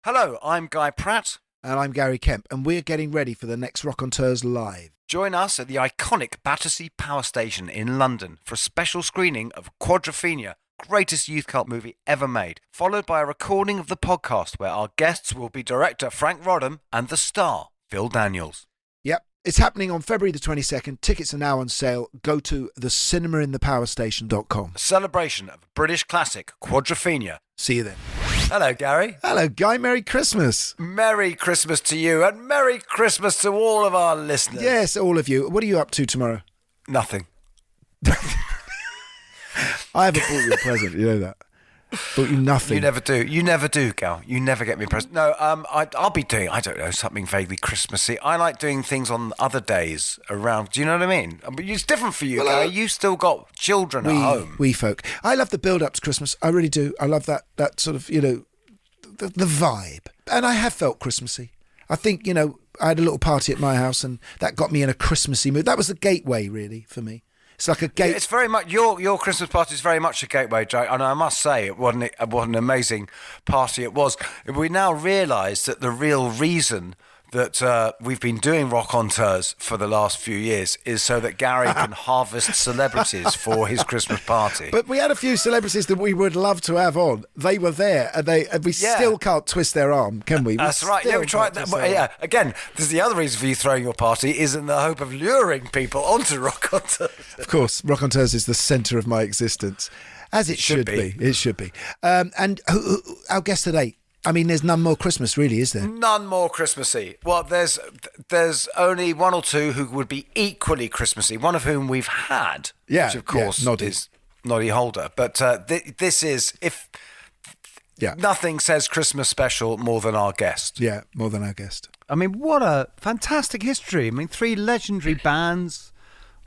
Hello, I'm Guy Pratt. And I'm Gary Kemp, and we're getting ready for the next Rockonteurs Live. Join us at the iconic Battersea Power Station in London for a special screening of Quadrophenia, greatest youth cult movie ever made, followed by a recording of the podcast where our guests will be director Frank Rodham and the star, Phil Daniels. Yep, it's happening on February the 22nd. Tickets are now on sale. Go to thecinemainthepowerstation.com. A celebration of British classic Quadrophenia. See you then. Hello, Gary. Hello, Guy. Merry Christmas. Merry Christmas to you and Merry Christmas to all of our listeners. Yes, all of you. What are you up to tomorrow? Nothing. I haven't bought you a present, you know that. Bought you nothing. You never do. You never do, Gal. You never get me a present. No, I'll be doing, I don't know, something vaguely Christmassy. I like doing things on other days around. Do you know what I mean? But it's different for you, well, Gal. You still got children at home. We folk. I love the build-up to Christmas. I really do. I love that sort of, the vibe. And I have felt Christmassy. I think, I had a little party at my house and that got me in a Christmassy mood. That was the gateway, really, for me. It's like a gate. Yeah, it's very much your Christmas party is very much a gateway, Joe. And I must say, what an amazing party it was. We now realise that the real reason that we've been doing Rockonteurs for the last few years is so that Gary can harvest celebrities for his Christmas party. But we had a few celebrities that we would love to have on. They were there, and we still can't twist their arm, can we? That's right. Yeah, we tried that. Yeah, again, this is the other reason for you throwing your party is in the hope of luring people onto Rockonteurs. Of course, Rockonteurs is the centre of my existence, as it should be. It should be. And our guest today. I mean, there's none more Christmas, really, is there? None more Christmassy. Well, there's only one or two who would be equally Christmassy, one of whom we've had, which, of course, is Noddy Holder. But this is, nothing says Christmas special more than our guest. Yeah, more than our guest. I mean, what a fantastic history. I mean, 3 legendary bands,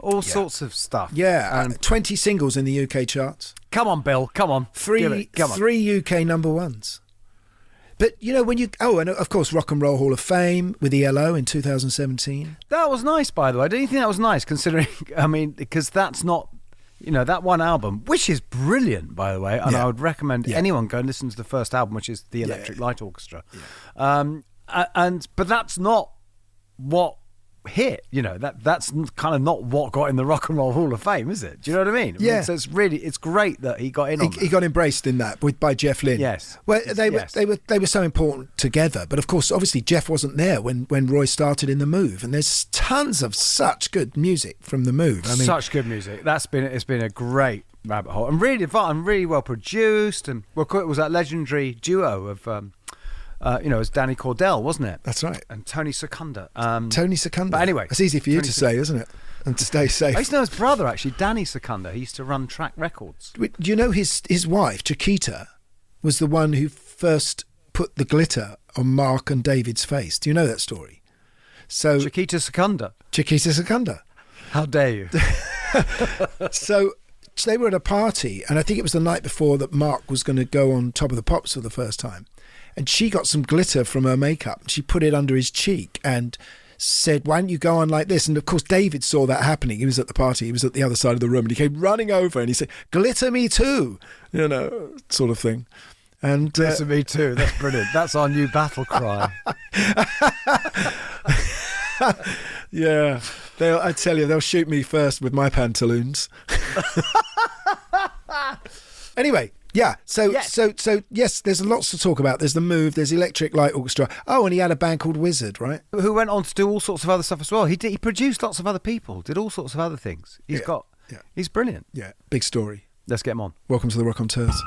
all sorts of stuff. Yeah, and 20 singles in the UK charts. Come on, Bill, come on. Three UK number ones. But, when you... Oh, and of course, Rock and Roll Hall of Fame with ELO in 2017. That was nice, by the way. Don't you think that was nice, considering... I mean, because that's not... that one album, which is brilliant, by the way, and I would recommend anyone go and listen to the first album, which is the Electric Light Orchestra. Yeah. But that's not what hit, that's kind of not what got in the Rock and Roll Hall of Fame, is it? Do you know what I mean? Yeah. So it's great that he got in on that. He got embraced in that by Jeff Lynne. Yes. Well, they were so important together, but of course, obviously, Jeff wasn't there when Roy started in The Move, and there's tons of such good music from The Move. I mean, such good music. It's been a great rabbit hole, and really fun, and really well produced, and it was that legendary duo of. It was Danny Cordell, wasn't it? That's right. And Tony Secunda. Tony Secunda. But anyway. It's easy for you to say, isn't it? And to stay safe. I used to know his brother, actually, Danny Secunda. He used to run Track Records. Do you know his wife, Chiquita, was the one who first put the glitter on Mark and David's face? Do you know that story? So Chiquita Secunda. Chiquita Secunda. How dare you? So they were at a party, and I think it was the night before that Mark was going to go on Top of the Pops for the first time. And she got some glitter from her makeup. She put it under his cheek and said, "Why don't you go on like this?" And of course, David saw that happening. He was at the party. He was at the other side of the room, and he came running over and he said, "Glitter me too," sort of thing. And glitter me too. That's brilliant. That's our new battle cry. Yeah, I tell you, they'll shoot me first with my pantaloons. Anyway. Yeah, so yes, there's lots to talk about. There's The Move, there's Electric Light Orchestra. Oh, and he had a band called Wizzard, right? Who went on to do all sorts of other stuff as well. He produced lots of other people, did all sorts of other things. He's brilliant. Yeah, big story. Let's get him on. Welcome to the Rockonteurs.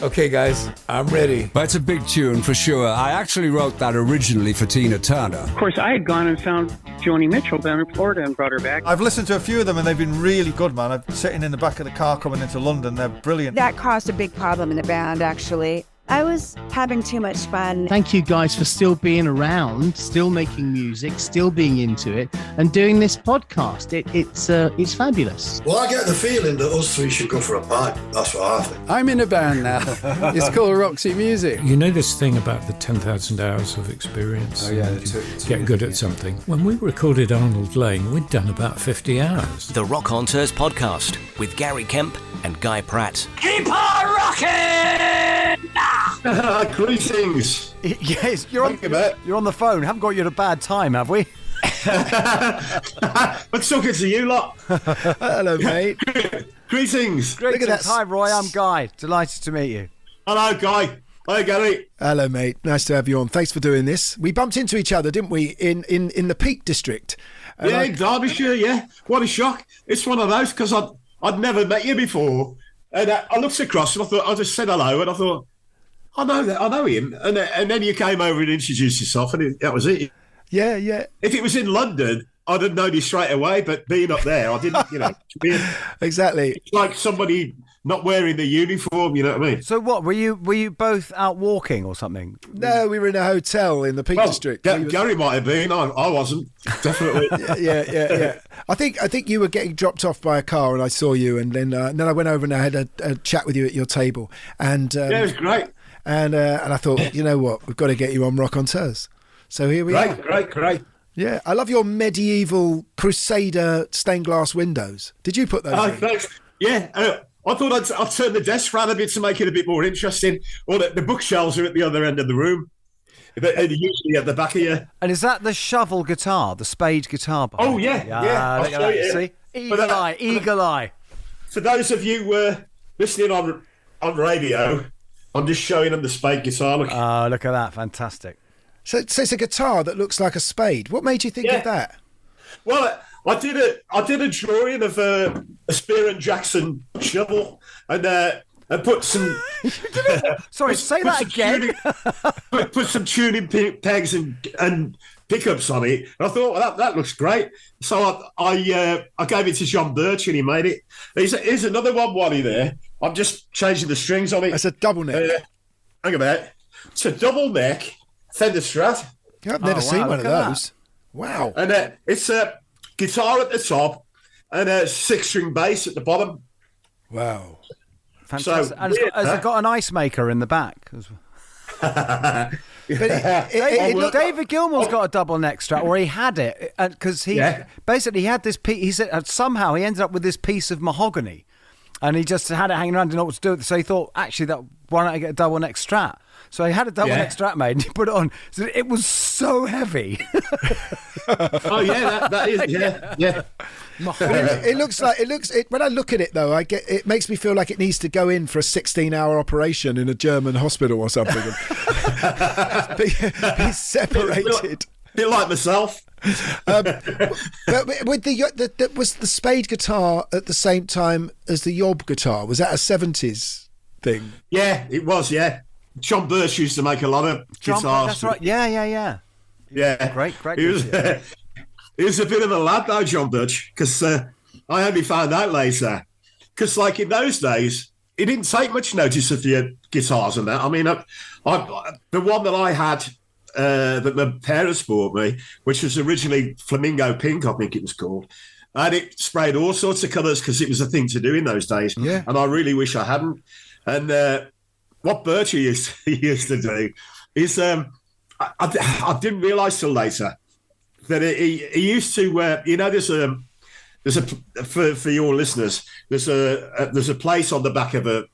Okay, guys, I'm ready. That's a big tune for sure. I actually wrote that originally for Tina Turner. Of course, I had gone and found Joni Mitchell down in Florida and brought her back. I've listened to a few of them and they've been really good, man. I'm sitting in the back of the car coming into London. They're brilliant. That caused a big problem in the band, actually. I was having too much fun. Thank you guys for still being around, still making music, still being into it, and doing this podcast. It's fabulous. Well, I get the feeling that us three should go for a pint. That's what I think. I'm in a band now. It's called Roxy Music. You know this thing about the 10,000 hours of experience? Oh, yeah. Get good at something. When we recorded Arnold Lane, we'd done about 50 hours. The Rockonteurs podcast with Gary Kemp and Guy Pratt. Keep on rocking! Greetings. Yes, you're on the phone. Haven't got you at a bad time, have we? What's talking to you lot? Hello, mate. Greetings. Look at that. Hi, Roy. I'm Guy. Delighted to meet you. Hello, Guy. Hi, Gary. Hello, mate. Nice to have you on. Thanks for doing this. We bumped into each other, didn't we, in the Peak District? Yeah, in Derbyshire, yeah. What a shock. It's one of those, because I'd never met you before. And I looked across and I just said hello, and I thought, I know him. And then you came over and introduced yourself, and that was it. Yeah, yeah. If it was in London, I'd have known you straight away, but being up there, I didn't, Exactly. It's like somebody not wearing the uniform, you know what I mean? So what, were you both out walking or something? No, we were in a hotel in the Peak District. Gary might have been. I wasn't, definitely. yeah. I think you were getting dropped off by a car, and I saw you, and then I went over and I had a chat with you at your table, and yeah, it was great. And I thought, you know what, we've got to get you on Rockonteurs. So here we are. Great. Yeah, I love your medieval Crusader stained glass windows. Did you put those in? Thanks. Yeah, I thought I'd turn the desk round a bit to make it a bit more interesting. Or the bookshelves are at the other end of the room. They're usually at the back of you. And is that the shovel guitar, the spade guitar? Oh, yeah. Look at that, you see? Eagle eye. For those of you listening on radio, I'm just showing them the spade guitar. Look at that. Fantastic. So it's a guitar that looks like a spade. What made you think of that? Well, I did a drawing of a Spear and Jackson shovel, and put some. Sorry, say that again. Put some tuning pegs and pickups on it. And I thought, well, that looks great. So I gave it to John Birch, and he made it. Here's another one, Wally. There, I'm just changing the strings on it. It's a double neck. Hang about it. It's a double neck Fender Strat. I've never seen one of those. That. Wow. And it's a guitar at the top and a 6-string bass at the bottom. Wow. Fantastic. So, and has it got an ice maker in the back? But David Gilmour's got a double neck Strat, or he had it, because he basically had this piece. He said somehow he ended up with this piece of mahogany, and he just had it hanging around, didn't know what to do with it. So he thought, actually, why don't I get a double neck Strat? So he had a double neck Strat made, and he put it on. So it was so heavy. Oh yeah, that is yeah. It looks when I look at it though, it makes me feel like it needs to go in for a 16-hour operation in a German hospital or something. be separated. Bit like myself. But with was the spade guitar at the same time as the yob guitar? Was that a 70s thing? Yeah, it was. Yeah, John Birch used to make a lot of guitars. That's right. Yeah. Great. He was a bit of a lad though, John Birch, because I only found out later. Because like in those days, he didn't take much notice of your guitars and that. I mean, the one that I had that my parents bought me, which was originally Flamingo Pink, I think it was called, and it sprayed all sorts of colours because it was a thing to do in those days. Yeah. And I really wish I hadn't. And what Birch used to do is I didn't realise till later that he used to there's a for your listeners there's a place on the back of a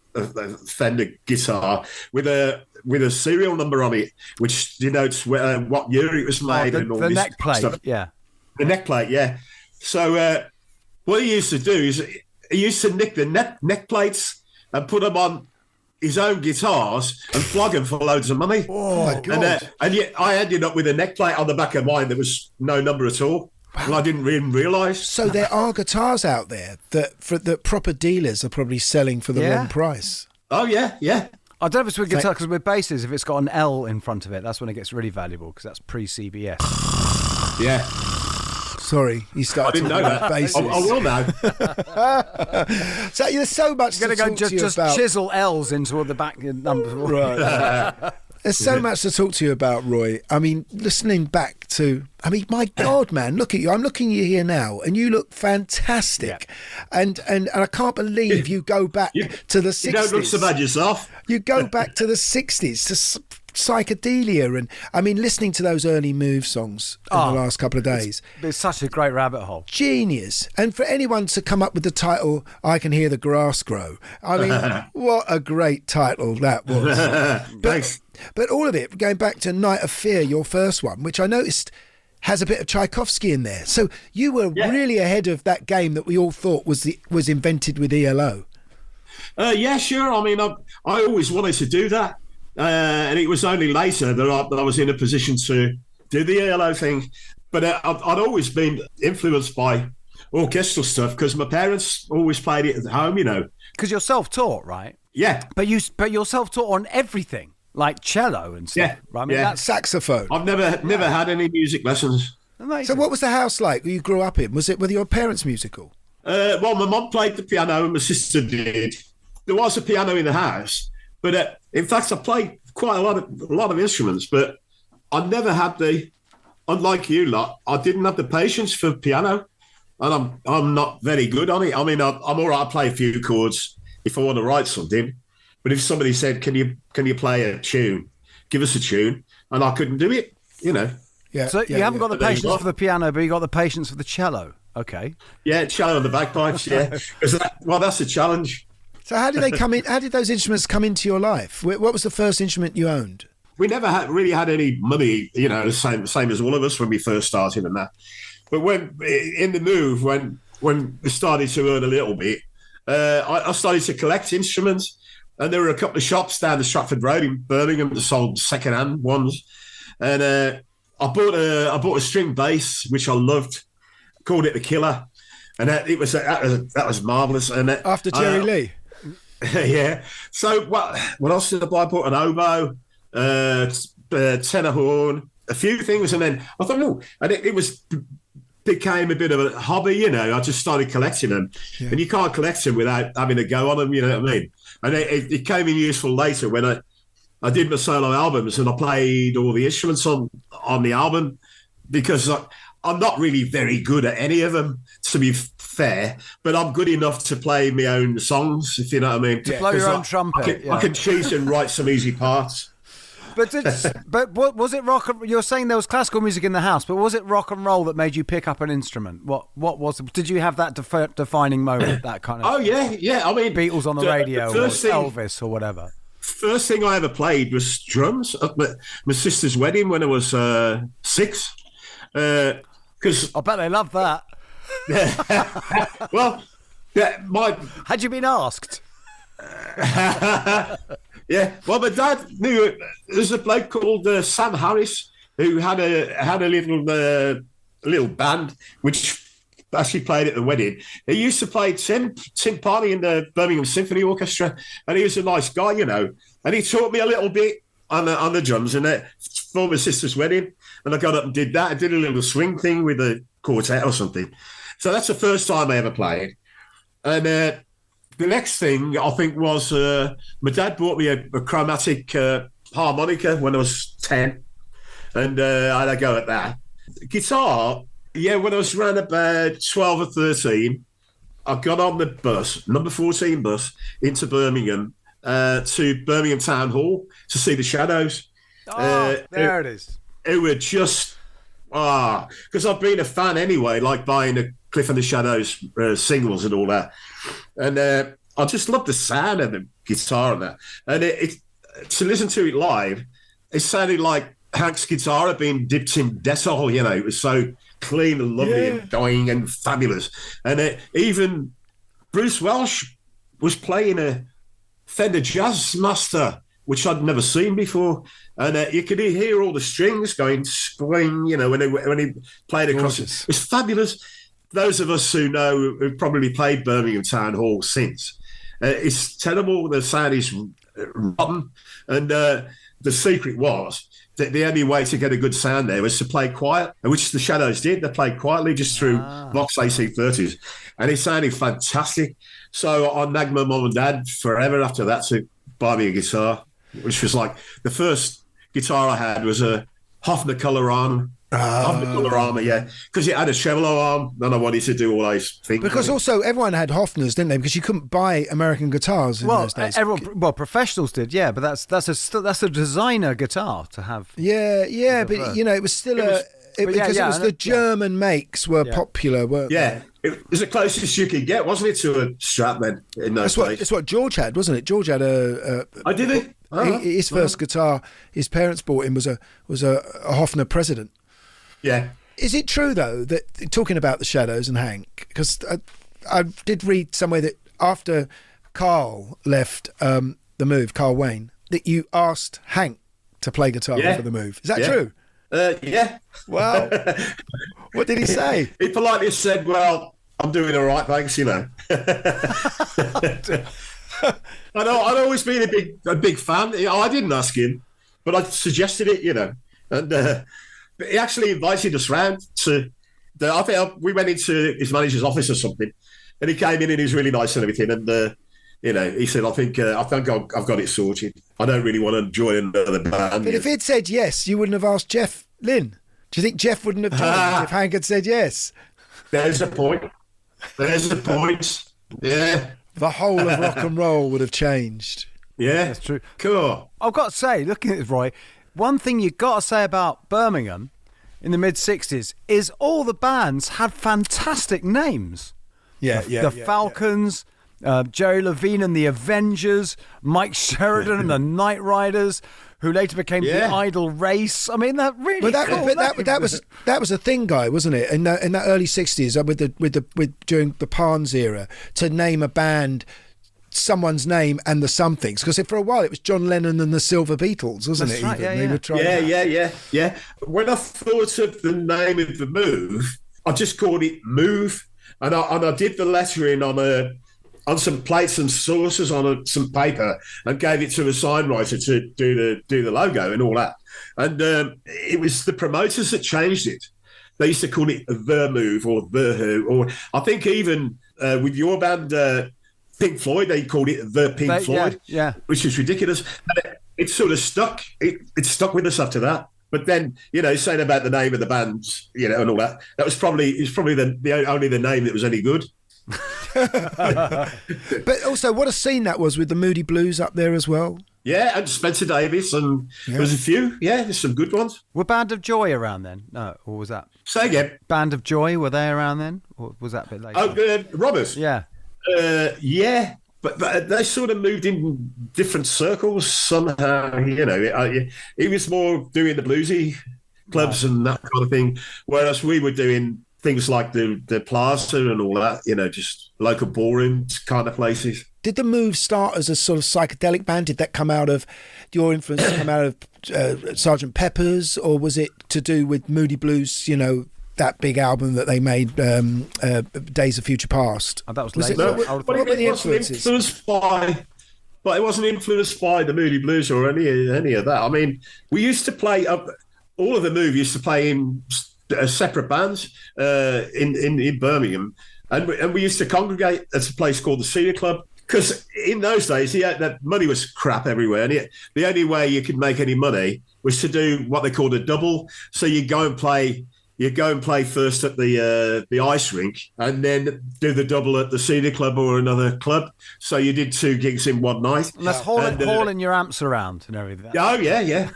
Fender guitar with a serial number on it which denotes what year it was made and all the this neck plate stuff. the neck plate, yeah. So what he used to do is he used to nick the neck plates and put them on his own guitars and flog them for loads of money. Oh my God. And yet I ended up with a neck plate on the back of mine that was no number at all. Wow. And I didn't even realise. So there are guitars out there that proper dealers are probably selling for the wrong price. Oh yeah. I don't know if it's with guitar, because with basses, if it's got an L in front of it, that's when it gets really valuable, because that's pre-CBS. Yeah. Sorry, you started talking about basses. I will now. So there's so much to talk to you about. Just chisel L's into the back numbers. Right. There's so much to talk to you about, Roy. I mean, listening back to... I mean, my God, man, look at you. I'm looking at you here now, and you look fantastic. Yeah. And I can't believe you go back to the 60s. You don't look so bad yourself. You go back to the 60s psychedelia. And I mean, listening to those early Move songs in the last couple of days. It's such a great rabbit hole. Genius. And for anyone to come up with the title, I Can Hear the Grass Grow. I mean, what a great title that was. Thanks. But all of it, going back to Night of Fear, your first one, which I noticed has a bit of Tchaikovsky in there. So you were really ahead of that game that we all thought was invented with ELO. Yeah, sure. I mean, I always wanted to do that. And it was only later that I was in a position to do the ELO thing. But I'd always been influenced by orchestral stuff because my parents always played it at home, you know. Because you're self-taught, right? Yeah. But you're self-taught on everything, like cello and stuff. Yeah. Right? I mean, that's saxophone. I've never had any music lessons. Amazing. So what was the house like you grew up in? Were your parents musical? Well, my mum played the piano and my sister did. There was a piano in the house, but in fact, I played quite a lot of instruments. But I never had unlike you lot, I didn't have the patience for piano, and I'm not very good on it. I mean, I'm all right. I play a few chords if I want to write something, but if somebody said, "Can you play a tune? Give us a tune," and I couldn't do it, you know. Yeah. So you haven't got the patience for the piano, but you got the patience for the cello. Okay. Yeah, cello and the bagpipes. Yeah, that's a challenge. So how did they come in? How did those instruments come into your life? What was the first instrument you owned? We never really had any money, you know, same as all of us when we first started and that. But when in the move, when we started to earn a little bit, I started to collect instruments, and there were a couple of shops down the Stratford Road in Birmingham that sold second-hand ones, and I bought a string bass which I loved, called it the Killer, and that was marvelous. And after Jerry Lee. Yeah. So what else did I buy? I bought an oboe, tenor horn, a few things, and then I thought, and it became a bit of a hobby, you know. I just started collecting them, and you can't collect them without having a go on them, you know what I mean? And it came in useful later when I did my solo albums and I played all the instruments on the album because I'm not really very good at any of them, to be fair, but I'm good enough to play my own songs, if you know what I mean. To blow your own trumpet. I can choose and write some easy parts. But what was it rock? You're saying there was classical music in the house, but was it rock and roll that made you pick up an instrument? What was it? Did you have that defining moment, that kind of? Oh yeah. I mean, Beatles on the radio, or Elvis, or whatever. First thing I ever played was drums at my sister's wedding when I was 6. Because I bet they loved that. Well, had you been asked? Yeah, well, my dad knew there's a bloke called Sam Harris who had a little band which actually played at the wedding. He used to play tin party in the Birmingham Symphony Orchestra, and he was a nice guy, you know. And he taught me a little bit on the drums for my sister's wedding, and I got up and did that. I did a little swing thing with a quartet or something. So that's the first time I ever played. And the next thing I think was my dad bought me a chromatic harmonica when I was 10, and I had a go at that. Guitar, when I was around about 12 or 13, I got on the bus, number 14 bus, into Birmingham to Birmingham Town Hall to see the Shadows. There it is. It were just because I've been a fan anyway, like buying the Cliff and the Shadows singles and all that. And I just love the sound of the guitar and that. And to listen to it live, it sounded like Hank's guitar had been dipped in Dettol, you know. It was so clean and lovely and dying and fabulous. And even Bruce Welsh was playing a Fender Jazzmaster, which I'd never seen before. And you could hear all the strings going swing, you know, when he played across it. It's fabulous. Those of us who know, who've probably played Birmingham Town Hall since, it's terrible. The sound is rotten. And the secret was that the only way to get a good sound there was to play quiet, which the Shadows did. They played quietly just through Vox AC30s. And it sounded fantastic. So I nagged my mum and dad forever after that to buy me a guitar, which was like the first guitar I had was a Hofner Coloran I've got the armour, yeah, because it had a tremolo arm, and I wanted to do all those things. Because also everyone had Hofners, didn't they? Because you couldn't buy American guitars in those days. Professionals did, yeah, but that's a designer guitar to have. Yeah, but it was still the German makes were popular, weren't they? It was the closest you could get, wasn't it, to a Stratman in those days? That's what George had, wasn't it? George had I did it. His first guitar his parents bought him was a Hofner President. Yeah. Is it true though that, talking about the Shadows and Hank, because I did read somewhere that after Carl left the Move, Carl Wayne, that you asked Hank to play guitar for the Move? Is that true? Yeah. Wow. What did he say? He politely said, "Well, I'm doing all right, thanks." I'd always been a big fan. I didn't ask him, but I suggested it, and. But he actually invited us round to. I think we went into his manager's office or something, and he came in and he was really nice and everything. And he said, "I think I've got it sorted. I don't really want to join another band." But if he'd said yes, you wouldn't have asked Jeff Lynne. Do you think Jeff wouldn't have joined if Hank had said yes? There's a point. Yeah. The whole of rock and roll would have changed. Yeah, that's true. Cool. I've got to say, looking at this, Roy. One thing you've got to say about Birmingham in the mid-'60s is all the bands had fantastic names. The Falcons, Jerry Levine and the Avengers, Mike Sheridan and the Night Riders, who later became the Idle Race. I mean, that really. That was a thing, Guy, wasn't it? In that early '60s, with during the Parnes era, to name a band. Someone's name and the somethings, because for a while it was John Lennon and the Silver Beatles, wasn't it? Right, Yeah. When I thought of the name of the Move, I just called it Move, and I did the lettering on some plates and saucers on some paper, and gave it to a signwriter to do the logo and all that. And it was the promoters that changed it. They used to call it The Move or The Who, or I think even with your band. Pink Floyd, they called it The Pink Floyd, which is ridiculous. And it sort of stuck. It stuck with us after that. But then, saying about the name of the bands, and all that, it's probably only the name that was any good. But also, what a scene that was with the Moody Blues up there as well. Yeah, and Spencer Davis, and there was a few. Yeah, there's some good ones. Were Band of Joy around then? No, or was that? Say again. Band of Joy, were they around then? Or was that a bit later? Oh, Robbers? Yeah. But they sort of moved in different circles somehow. He was more doing the bluesy clubs and that kind of thing, whereas we were doing things like the Plaza and all that. Just local ballrooms kind of places. Did the Move start as a sort of psychedelic band? Did that come out of your influence? Come out of Sgt. Pepper's, or was it to do with Moody Blues? That big album that they made, Days of Future Past. Oh, that was later. What were the influences? It wasn't influenced by the Moody Blues or any of that. I mean, we used to play all of the Move used to play in separate bands in Birmingham, and we used to congregate at a place called the Cedar Club. Because in those days, that money was crap everywhere, and the only way you could make any money was to do what they called a double. So you go and play first at the ice rink, and then do the double at the Cedar Club or another club. So you did 2 gigs in one night. And that's hauling your amps around and everything. Oh yeah.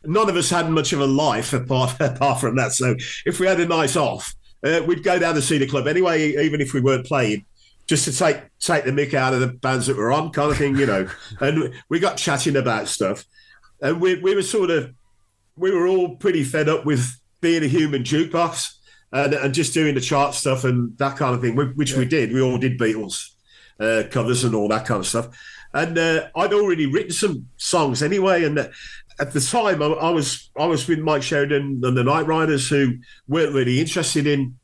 None of us had much of a life apart from that. So if we had a night off, we'd go down the Cedar Club anyway, even if we weren't playing, just to take the mick out of the bands that were on, kind of thing, And we got chatting about stuff, and we were all pretty fed up with being a human jukebox and just doing the chart stuff and that kind of thing, which we did. We all did Beatles covers and all that kind of stuff. And I'd already written some songs anyway. And at the time, I was with Mike Sheridan and the Night Riders, who weren't really interested in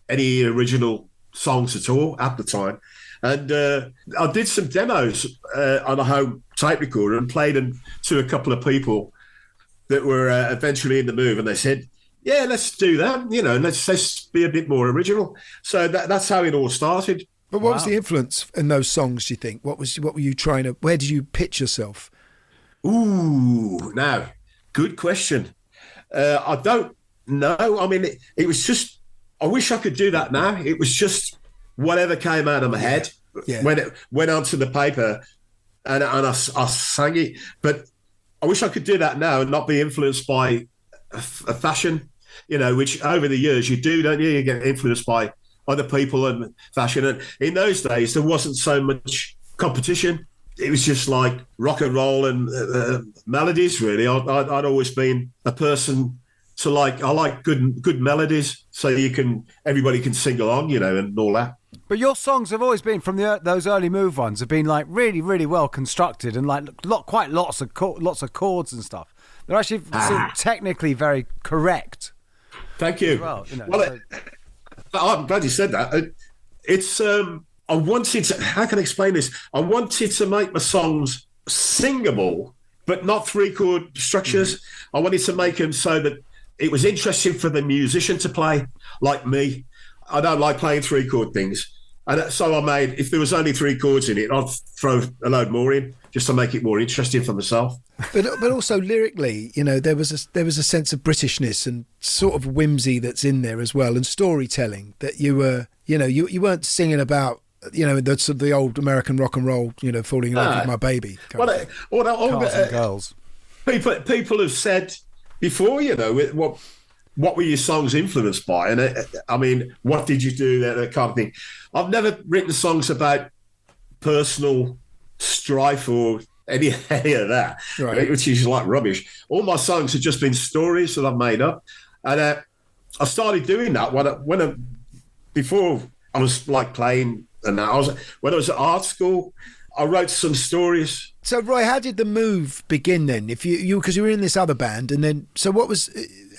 any original songs at all at the time. And I did some demos on a home tape recorder and played them to a couple of people that were eventually in the Move, and they said, yeah, let's do that, let's be a bit more original. So that's how it all started. But what was the influence in those songs, do you think? What were you trying to, where did you pitch yourself? Ooh, now, good question. I don't No, I mean, it was just, I wish I could do that now. It was just whatever came out of my head when it went onto the paper and I sang it. But I wish I could do that now and not be influenced by a fashion, which over the years you do, don't you? You get influenced by other people and fashion. And in those days, there wasn't so much competition. It was just like rock and roll and melodies, really. I'd always been a person to I like good melodies, so everybody can sing along, and all that. But your songs have always been, from those early Move ones, have been like really, really well constructed and like quite lots of chords and stuff. They're actually sort of technically very correct. Thank you. Well, I'm glad you said that. It's I wanted to. How can I explain this? I wanted to make my songs singable, but not 3-chord structures. Mm-hmm. I wanted to make them so that it was interesting for the musician to play, like me. I don't like playing 3-chord things. And so I made, if there was only 3 chords in it, I'd throw a load more in just to make it more interesting for myself. But also lyrically, there was a sense of Britishness and sort of whimsy that's in there as well, and storytelling that you were, you weren't singing about, the sort of the old American rock and roll, falling in love with my baby. Cars and girls. People have said before, what were your songs influenced by? And I mean, what did you do? That kind of thing. I've never written songs about personal strife or any of that, right, which is like rubbish. All my songs have just been stories that I've made up. And I started doing that before I was like playing. And when I was at art school, I wrote some stories. So, Roy, how did the move begin then? If because you were in this other band, and then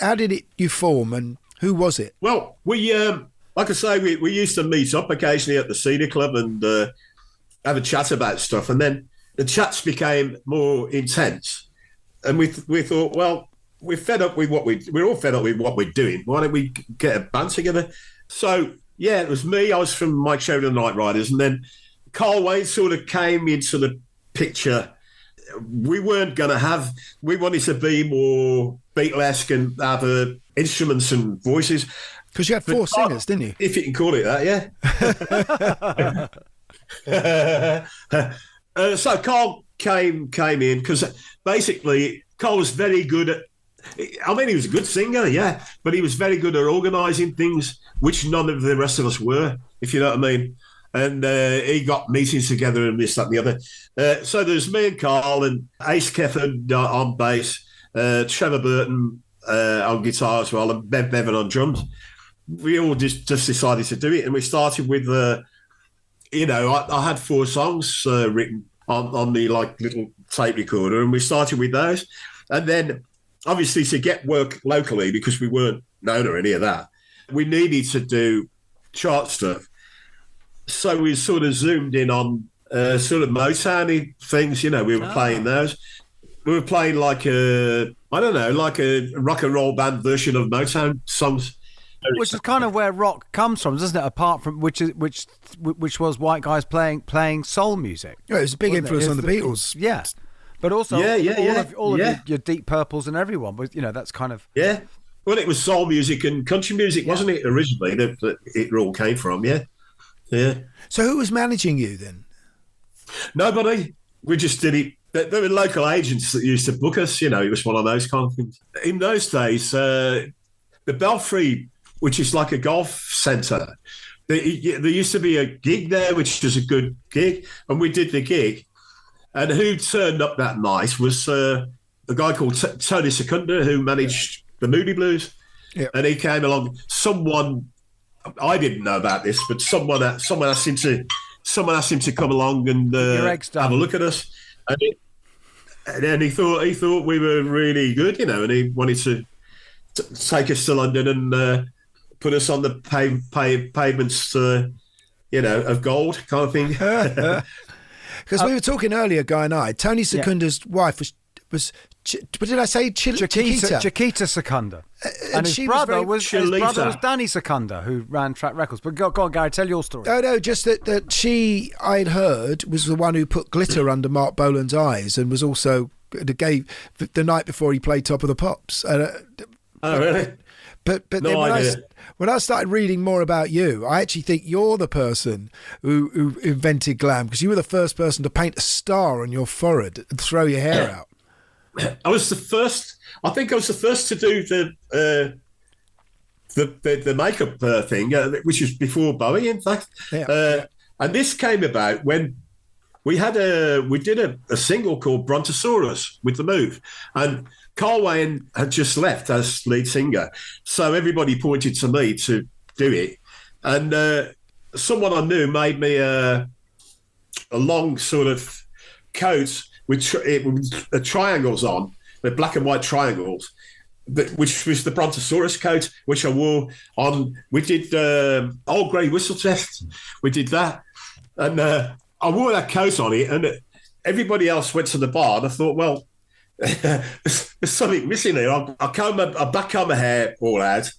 how did you form, and who was it? Well, we like I say, we used to meet up occasionally at the Cedar Club and have a chat about stuff, and then the chats became more intense, and we thought, well, we're fed up with we're all fed up with what we're doing. Why don't we get a band together? So yeah, it was me. I was from Mike Sheridan and the Night Riders, and then Carl Wayne sort of came into the picture. We wanted to be more Beatlesque and have instruments and voices. Because you had 4 singers, didn't you? If you can call it that, yeah. So Carl came in because basically Carl was very good at, I mean, he was a good singer, yeah, but he was very good at organising things, which none of the rest of us were, if you know what I mean. And he got meetings together and this, that, and the other. So there's me and Carl and Ace Kefford on bass, Trevor Burton on guitar as well, and Bevan on drums. We all just decided to do it, and we started with, I had 4 songs written on the little tape recorder, and we started with those. And then, obviously, to get work locally, because we weren't known or any of that, we needed to do chart stuff. So we sort of zoomed in on sort of Motown-y things, we were playing those. We were playing like a rock and roll band version of Motown songs. Which is kind of where rock comes from, doesn't it? Apart from which was white guys playing soul music. Yeah, it was a big influence on the Beatles. Yeah, but also all of your Deep Purples and everyone. But that's kind of Well, it was soul music and country music, wasn't it? Originally, that it all came from. Yeah. So who was managing you then? Nobody. We just did it. There were local agents that used to book us. It was one of those kind of things. In those days, the Belfry, which is like a golf centre, there used to be a gig there, which was a good gig, and we did the gig. And who turned up that night was a guy called Tony Secunda, who managed the Moody Blues. Yeah. And he came along. I didn't know about this, but someone asked him to come along and have a look at us. And then he thought we were really good, and he wanted to take us to London and put us on the pavements, of gold kind of thing. Because we were talking earlier, Guy and I. Tony Secunda's wife was what did I say? Chiquita Secunda. And his brother was Danny Secunda, who ran Track Records. But go on, Gary, tell your story. No, just that she, I'd heard, was the one who put glitter under Mark Bolan's eyes and was also the night before he played Top of the Pops. Oh, really? But then No idea. when I started reading more about you, I actually think you're the person who invented glam, because you were the first person to paint a star on your forehead and throw your hair out. I was the first. I think I was the first to do the makeup thing, which was before Bowie, in fact. Yeah. And this came about when we did a single called Brontosaurus with The Move, and Carl Wayne had just left as lead singer, so everybody pointed to me to do it. And someone I knew made me a long sort of coat with triangles on, with black and white triangles, which was the Brontosaurus coat, which I wore on. We did Old Grey Whistle Test. We did that, and I wore that coat on it, and everybody else went to the bar, and I thought, well, there's something missing here. I backcomb my hair all out,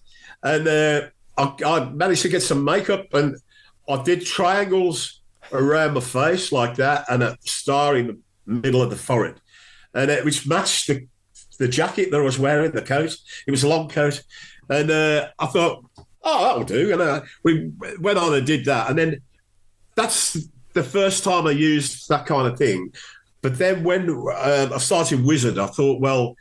and I managed to get some makeup, and I did triangles around my face like that, and a star in the middle of the forehead, and which matched the jacket that I was wearing, the coat. It was a long coat, and I thought, oh, that'll do. And we went on and did that, and then that's the first time I used that kind of thing. But then when I started Wizzard, I thought, well,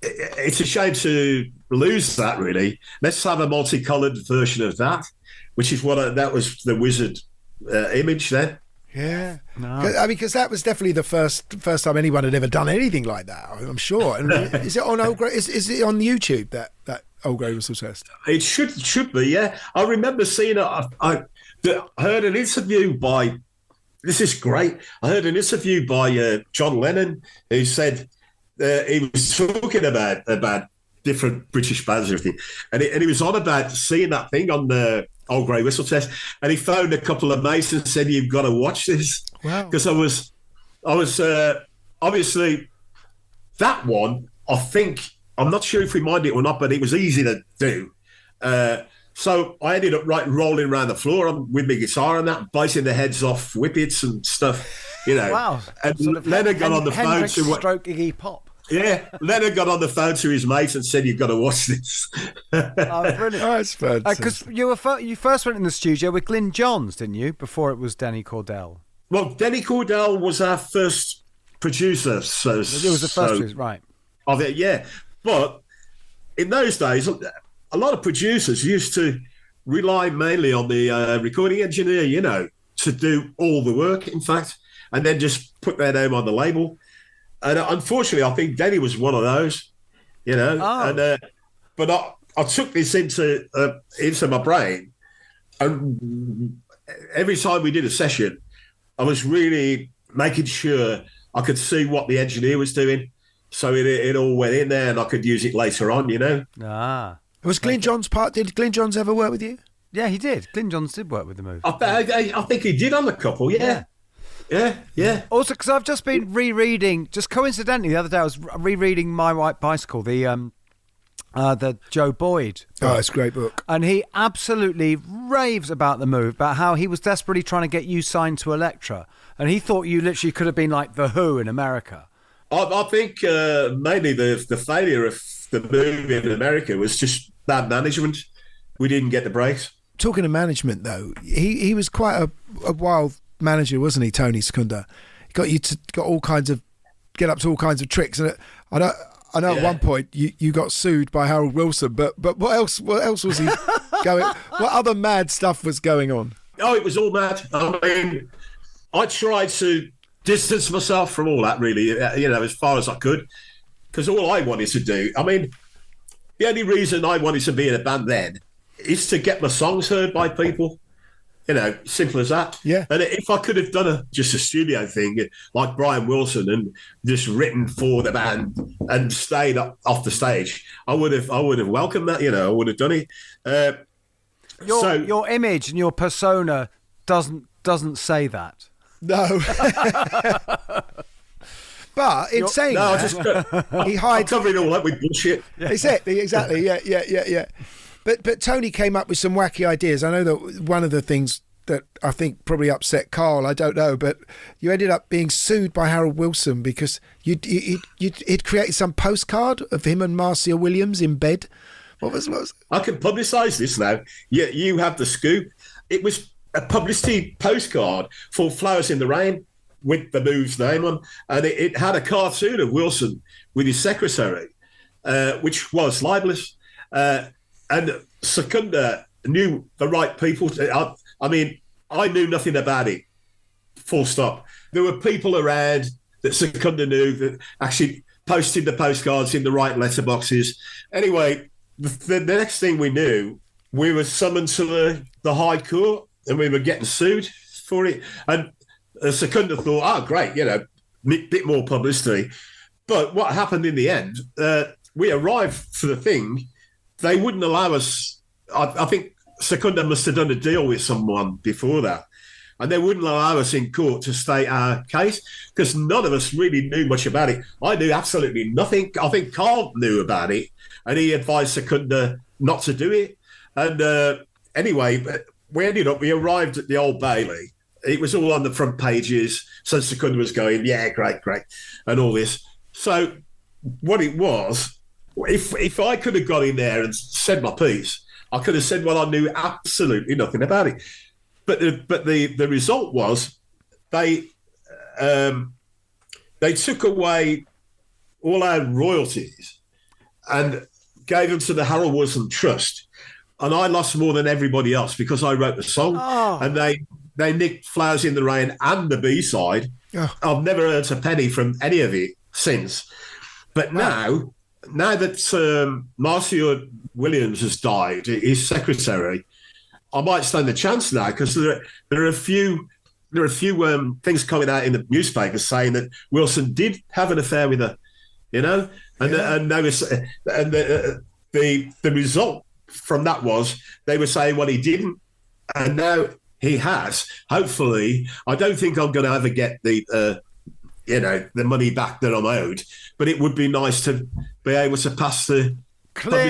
it's a shame to lose that, really. Let's have a multicoloured version of that, which is that was the Wizzard image then. Yeah, No. I mean, because that was definitely the first time anyone had ever done anything like that. I'm sure. And is it on Old Grey? Is it on YouTube that Old Grey Whistle Test? It should be. Yeah, I remember seeing it. I heard an interview by. This is great. I heard an interview by John Lennon, who said he was talking about different British bands and everything, and he was on about seeing that thing on the Old Grey Whistle Test, and he phoned a couple of mates and said, "You've got to watch this." Wow! Because I was obviously that one. I think I'm not sure if we mind it or not, but it was easy to do. So I ended up rolling around the floor with my guitar and that, biting the heads off whippets and stuff, you know. Wow! And Sort of Leonard got on the phone Hendrix to stroke Iggy Pop. Yeah, Leonard got on the phone to his mate and said, "You've got to watch this." Oh, brilliant! Oh, it's fantastic. Because you first went in the studio with Glyn Johns, didn't you? Before it was Denny Cordell. Well, Denny Cordell was our first producer, so It was the first, right? Of it, yeah. But in those days, a lot of producers used to rely mainly on the recording engineer, you know, to do all the work, in fact, and then just put their name on the label. And unfortunately, I think Denny was one of those, you know. Oh. And but I took this into my brain, and every time we did a session, I was really making sure I could see what the engineer was doing, so it all went in there, and I could use it later on, you know. Ah. Was Glyn Johns part? Did Glyn Johns ever work with you? Yeah, he did. Glyn Johns did work with the Move. I think he did on a couple, yeah. Yeah. Also, because I've just been rereading, just coincidentally, the other day I was rereading My White Bicycle, the Joe Boyd book. Oh, it's a great book. And he absolutely raves about the Move, about how he was desperately trying to get you signed to Elektra, and he thought you literally could have been like The Who in America. I think mainly the failure of the Move in America was just bad management. We didn't get the breaks. Talking of management, though, he was quite a wild manager, wasn't he, Tony Secunda? He got you to get up to all kinds of tricks, and I know at one point you got sued by Harold Wilson, but what else was he going? What other mad stuff was going on? Oh, it was all mad. I mean, I tried to distance myself from all that, really, you know, as far as I could, because all I wanted to do, I mean, the only reason I wanted to be in a band then is to get my songs heard by people. You know, simple as that. Yeah. And if I could have done just a studio thing like Brian Wilson and just written for the band and stayed off the stage, I would have welcomed that. You know, I would have done it. Your image and your persona doesn't say that. No. But in saying that, he hides. I'm covering all that with bullshit. It's it. Exactly. Yeah. But Tony came up with some wacky ideas. I know that one of the things that I think probably upset Carl. I don't know, but you ended up being sued by Harold Wilson because you'd created some postcard of him and Marcia Williams in bed. What was? I can publicise this now. Yeah, you have the scoop. It was a publicity postcard for Flowers in the Rain with the Move's name on, and it had a cartoon of Wilson with his secretary, which was libelous. And Secunda knew the right people. I mean, I knew nothing about it, full stop. There were people around that Secunda knew that actually posted the postcards in the right letterboxes. Anyway, the next thing we knew, we were summoned to the High Court and we were getting sued for it. And Secunda thought, oh, great, bit more publicity. But what happened in the end, we arrived for the thing. They wouldn't allow us. I think Secunda must have done a deal with someone before that. And they wouldn't allow us in court to state our case because none of us really knew much about it. I knew absolutely nothing. I think Carl knew about it and he advised Secunda not to do it. And anyway, we arrived at the Old Bailey. It was all on the front pages. So Secunda was going, yeah, great, and all this. So what it was, if I could have got in there and said my piece, I could have said, well, I knew absolutely nothing about it. But the result was they took away all our royalties and gave them to the Harold Wilson Trust. And I lost more than everybody else because I wrote the song. Oh. And they nicked Flowers in the Rain and the B-side. Oh. I've never earned a penny from any of it since. But now that Marcia Williams has died, his secretary, I might stand a chance now because there are a few things coming out in the newspapers saying that Wilson did have an affair with her, and the result from that was they were saying, well, he didn't, and now he has. Hopefully, I don't think I'm going to ever get the money back that I'm owed, but it would be nice to be able to pass the clear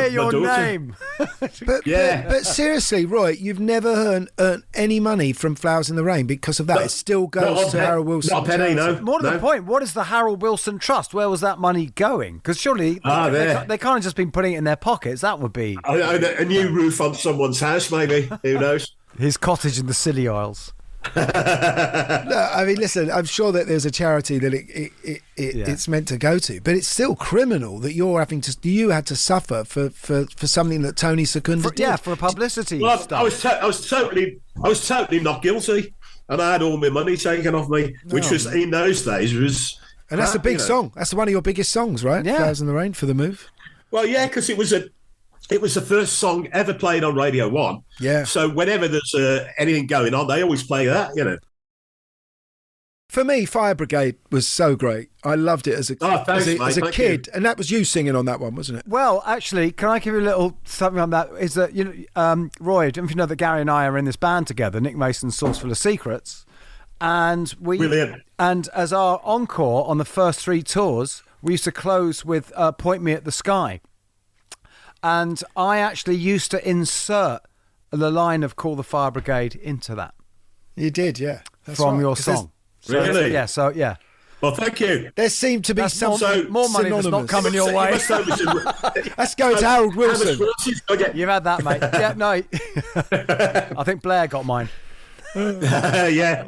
your name. But seriously, Roy, you've never earned any money from Flowers in the Rain because of that. It still goes to Harold Wilson. Not a penny, no. More to the point, what is the Harold Wilson Trust? Where was that money going? Because surely they can't have just been putting it in their pockets. That would be a new roof on someone's house, maybe. Who knows? His cottage in the Scilly Isles. No, I mean, listen, I'm sure that there's a charity that it's meant to go to, but it's still criminal that you had to suffer for something that Tony Secunda did. Yeah, for publicity. Well, stuff. I was totally not guilty, and I had all my money taken off me, which was in those days was. And that's a big song. That's one of your biggest songs, right? Yeah. Flowers in the Rain for the Move. Well, yeah, because it was the first song ever played on Radio 1. Yeah. So whenever there's anything going on, they always play that, For me, Fire Brigade was so great. I loved it as a kid. And that was you singing on that one, wasn't it? Well, actually, can I give you a little something on that? Is that, Roy, I don't know if you know that Gary and I are in this band together, Nick Mason's Sauce Full of Secrets. And Brilliant. And as our encore on the first 3 tours, we used to close with Point Me at the Sky. And I actually used to insert the line of Call the Fire Brigade into that. You did, yeah. That's from your song. Really? Yeah. Well, thank you. There seemed to be more money that's not coming your way. Let's go to Harold Wilson. You've had that, mate. Yeah, no. I think Blair got mine. Yeah.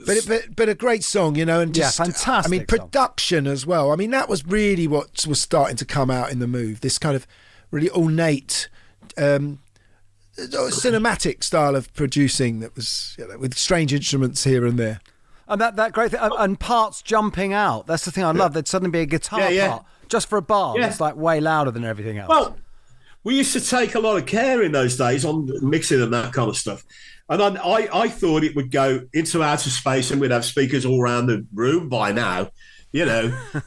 But a great song, and just fantastic. I mean, production as well. I mean, that was really what was starting to come out in the Move. This kind of really ornate, cinematic style of producing that was with strange instruments here and there. And that great thing, and parts jumping out. That's the thing I love. There'd suddenly be a guitar part just for a bar that's like way louder than everything else. Well, we used to take a lot of care in those days on mixing and that kind of stuff. And I thought it would go into outer space and we'd have speakers all around the room by now,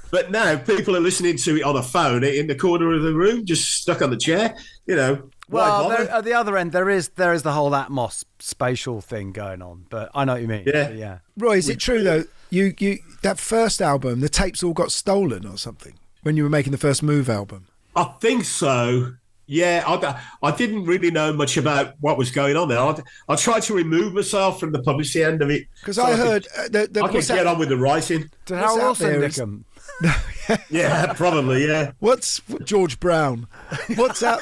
But now people are listening to it on a phone in the corner of the room, just stuck on the chair, Well, at the other end, there is the whole Atmos spatial thing going on. But I know what you mean. Yeah. Roy, is it true, though, you that first album, the tapes all got stolen or something when you were making the first Move album? I think so. I didn't really know much about what was going on there. I tried to remove myself from the publicity end of it. Because I heard... I could get on with the writing. Did Hal Wilson nick him? Yeah, probably, yeah. What's George Brown? What's out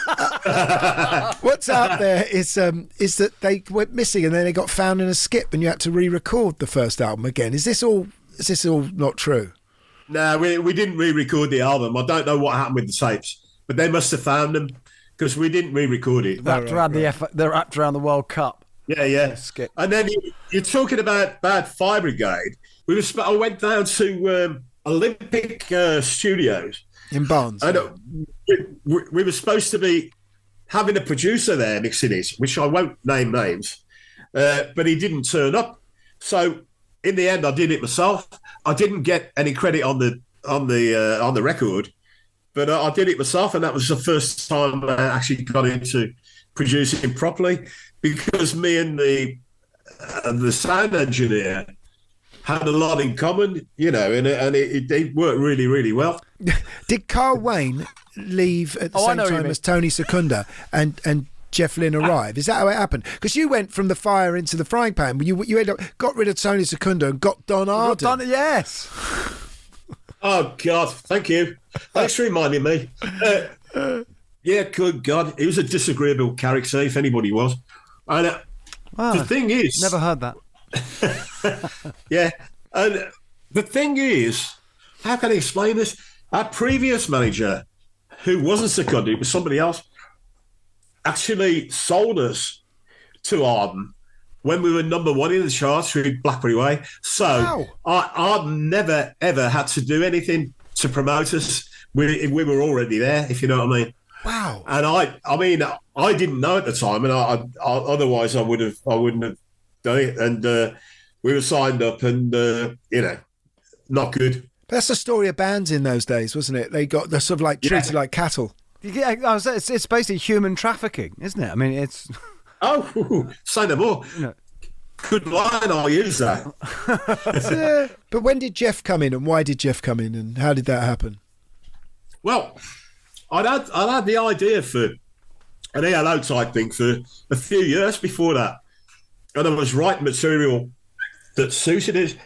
there is that they went missing and then they got found in a skip and you had to re-record the first album again. Is this all not true? No, we didn't re-record the album. I don't know what happened with the tapes, but they must have found them because we didn't re-record it. Wrapped around the World Cup. Yeah. Skip. And then you're talking about Bad Fire Brigade. I went down to Olympic Studios in Barnes, and we were supposed to be having a producer there mixing it, which I won't name names, but he didn't turn up. So in the end, I did it myself. I didn't get any credit on the record, but I did it myself, and that was the first time I actually got into producing properly, because me and the sound engineer had a lot in common, and it worked really, really well. Did Carl Wayne leave at the same time as Tony Secunda and Jeff Lynne arrive? Is that how it happened? Because you went from the fire into the frying pan. You ended up got rid of Tony Secunda and got Don Arden. Yes. Oh God, thank you. Thanks for reminding me. Yeah, good God, he was a disagreeable character, if anybody was. And the thing is, never heard that. Yeah, and the thing is, how can I explain this? Our previous manager, who wasn't Secunda, it was somebody else, actually sold us to Arden when we were number one in the charts through Blackberry Way. So Arden never, ever had to do anything to promote us. We were already there, if you know what I mean. Wow. And I didn't know at the time, and otherwise I wouldn't have done it. And we were signed up, and not good. But that's the story of bands in those days, wasn't it? They're sort of like treated like cattle. Yeah, it's basically human trafficking, isn't it? I mean, it's... Oh, say no more. Good line, I'll use that. But when did Jeff come in, and why did Jeff come in, and how did that happen? Well, I'd had the idea for an ELO type thing for a few years before that. And I was writing material that suited it.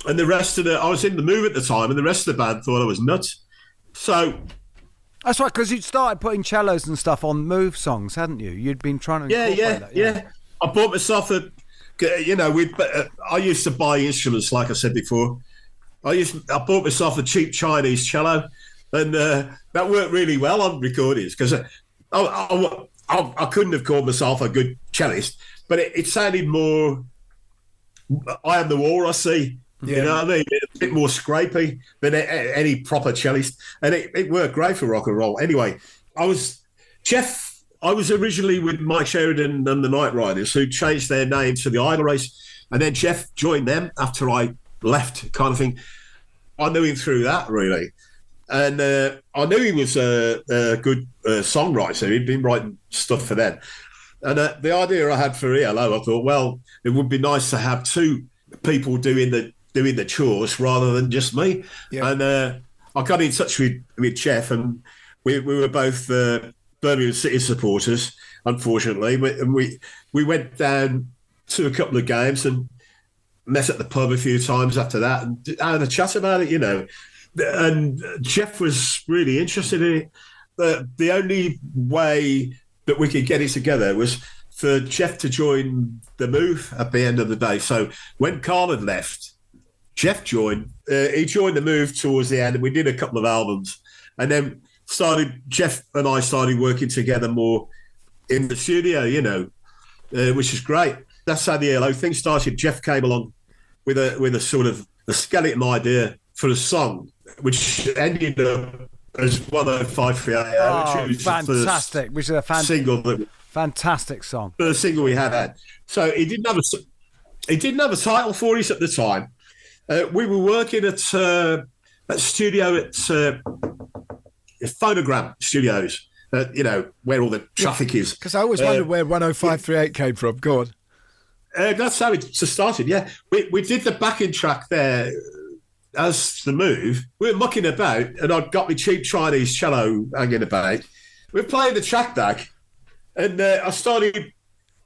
And the rest of I was in the Move at the time, and the rest of the band thought I was nuts. So... That's right, because you'd started putting cellos and stuff on Move songs, hadn't you? You'd been trying to incorporate that. Yeah. I bought myself I used to buy instruments, like I said before. I bought myself a cheap Chinese cello, and that worked really well on recordings, because I couldn't have called myself a good cellist, but it sounded more I Am the War, I see. Yeah. You know what I mean? A bit more scrapey than any proper cellist. And it worked great for rock and roll. Anyway, I was originally with Mike Sheridan and the Night Riders, who changed their name to the Idle Race. And then Jeff joined them after I left, kind of thing. I knew him through that, really. And I knew he was a good songwriter. He'd been writing stuff for them. And the idea I had for ELO, I thought, well, it would be nice to have two people doing the chores rather than just me. Yeah. And I got in touch with Jeff, and we were both Birmingham City supporters, unfortunately. And we went down to a couple of games and met at the pub a few times after that and had a chat about it, And Jeff was really interested in it. The only way that we could get it together was for Jeff to join the Move at the end of the day. So when Carl had left, Jeff joined. He joined the Move towards the end, and we did a couple of albums. And then Jeff and I started working together more in the studio, which is great. That's how the ELO thing started. Jeff came along with a sort of a skeleton idea for a song, which ended up as 10538. Oh, fantastic! Which is a single fantastic song. The single we had. So he didn't have a title for it at the time. We were working at a studio at Phonogram Studios, where all the traffic is. Because I always wondered where 10538 came from. Go on. That's how it started, yeah. We did the backing track there as the Move. We were mucking about, and I'd got my cheap Chinese cello hanging about. we're playing the track back, and I started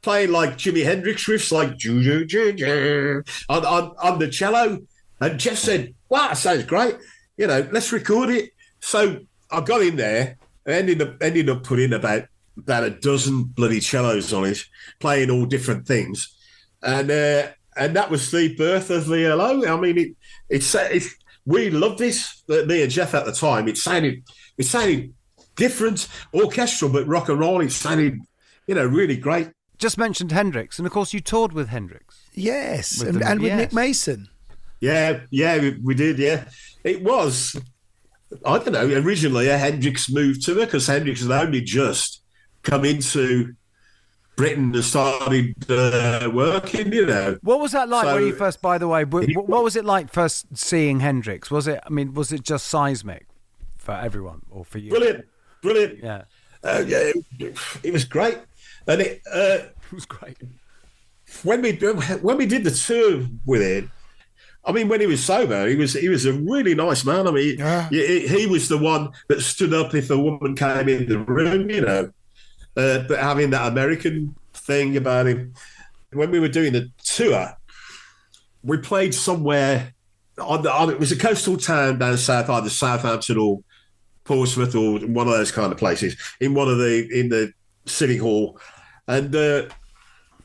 playing like Jimi Hendrix riffs, like on the cello. And Jeff said, "Wow, that sounds great. Let's record it." So I got in there and ended up putting about a dozen bloody cellos on it, playing all different things, and that was the birth of the ELO. I mean, we loved this. Me and Jeff at the time. It sounded different, orchestral, but rock and roll. It sounded, really great. Just mentioned Hendrix, and of course you toured with Hendrix. Yes, and with Nick Mason. Yeah, we did. Yeah, it was. I don't know. Originally, a Hendrix moved to it because Hendrix had only just come into Britain and started working. What was that like when you first? By the way, what was it like first seeing Hendrix? Was it just seismic for everyone or for you? Brilliant. Yeah. It was great, and it was great. When we did the tour with him. I mean, when he was sober, he was a really nice man. I mean, he was the one that stood up if a woman came in the room, but having that American thing about him. When we were doing the tour, we played somewhere it was a coastal town down south, either Southampton or Portsmouth or one of those kind of places, in the city hall. And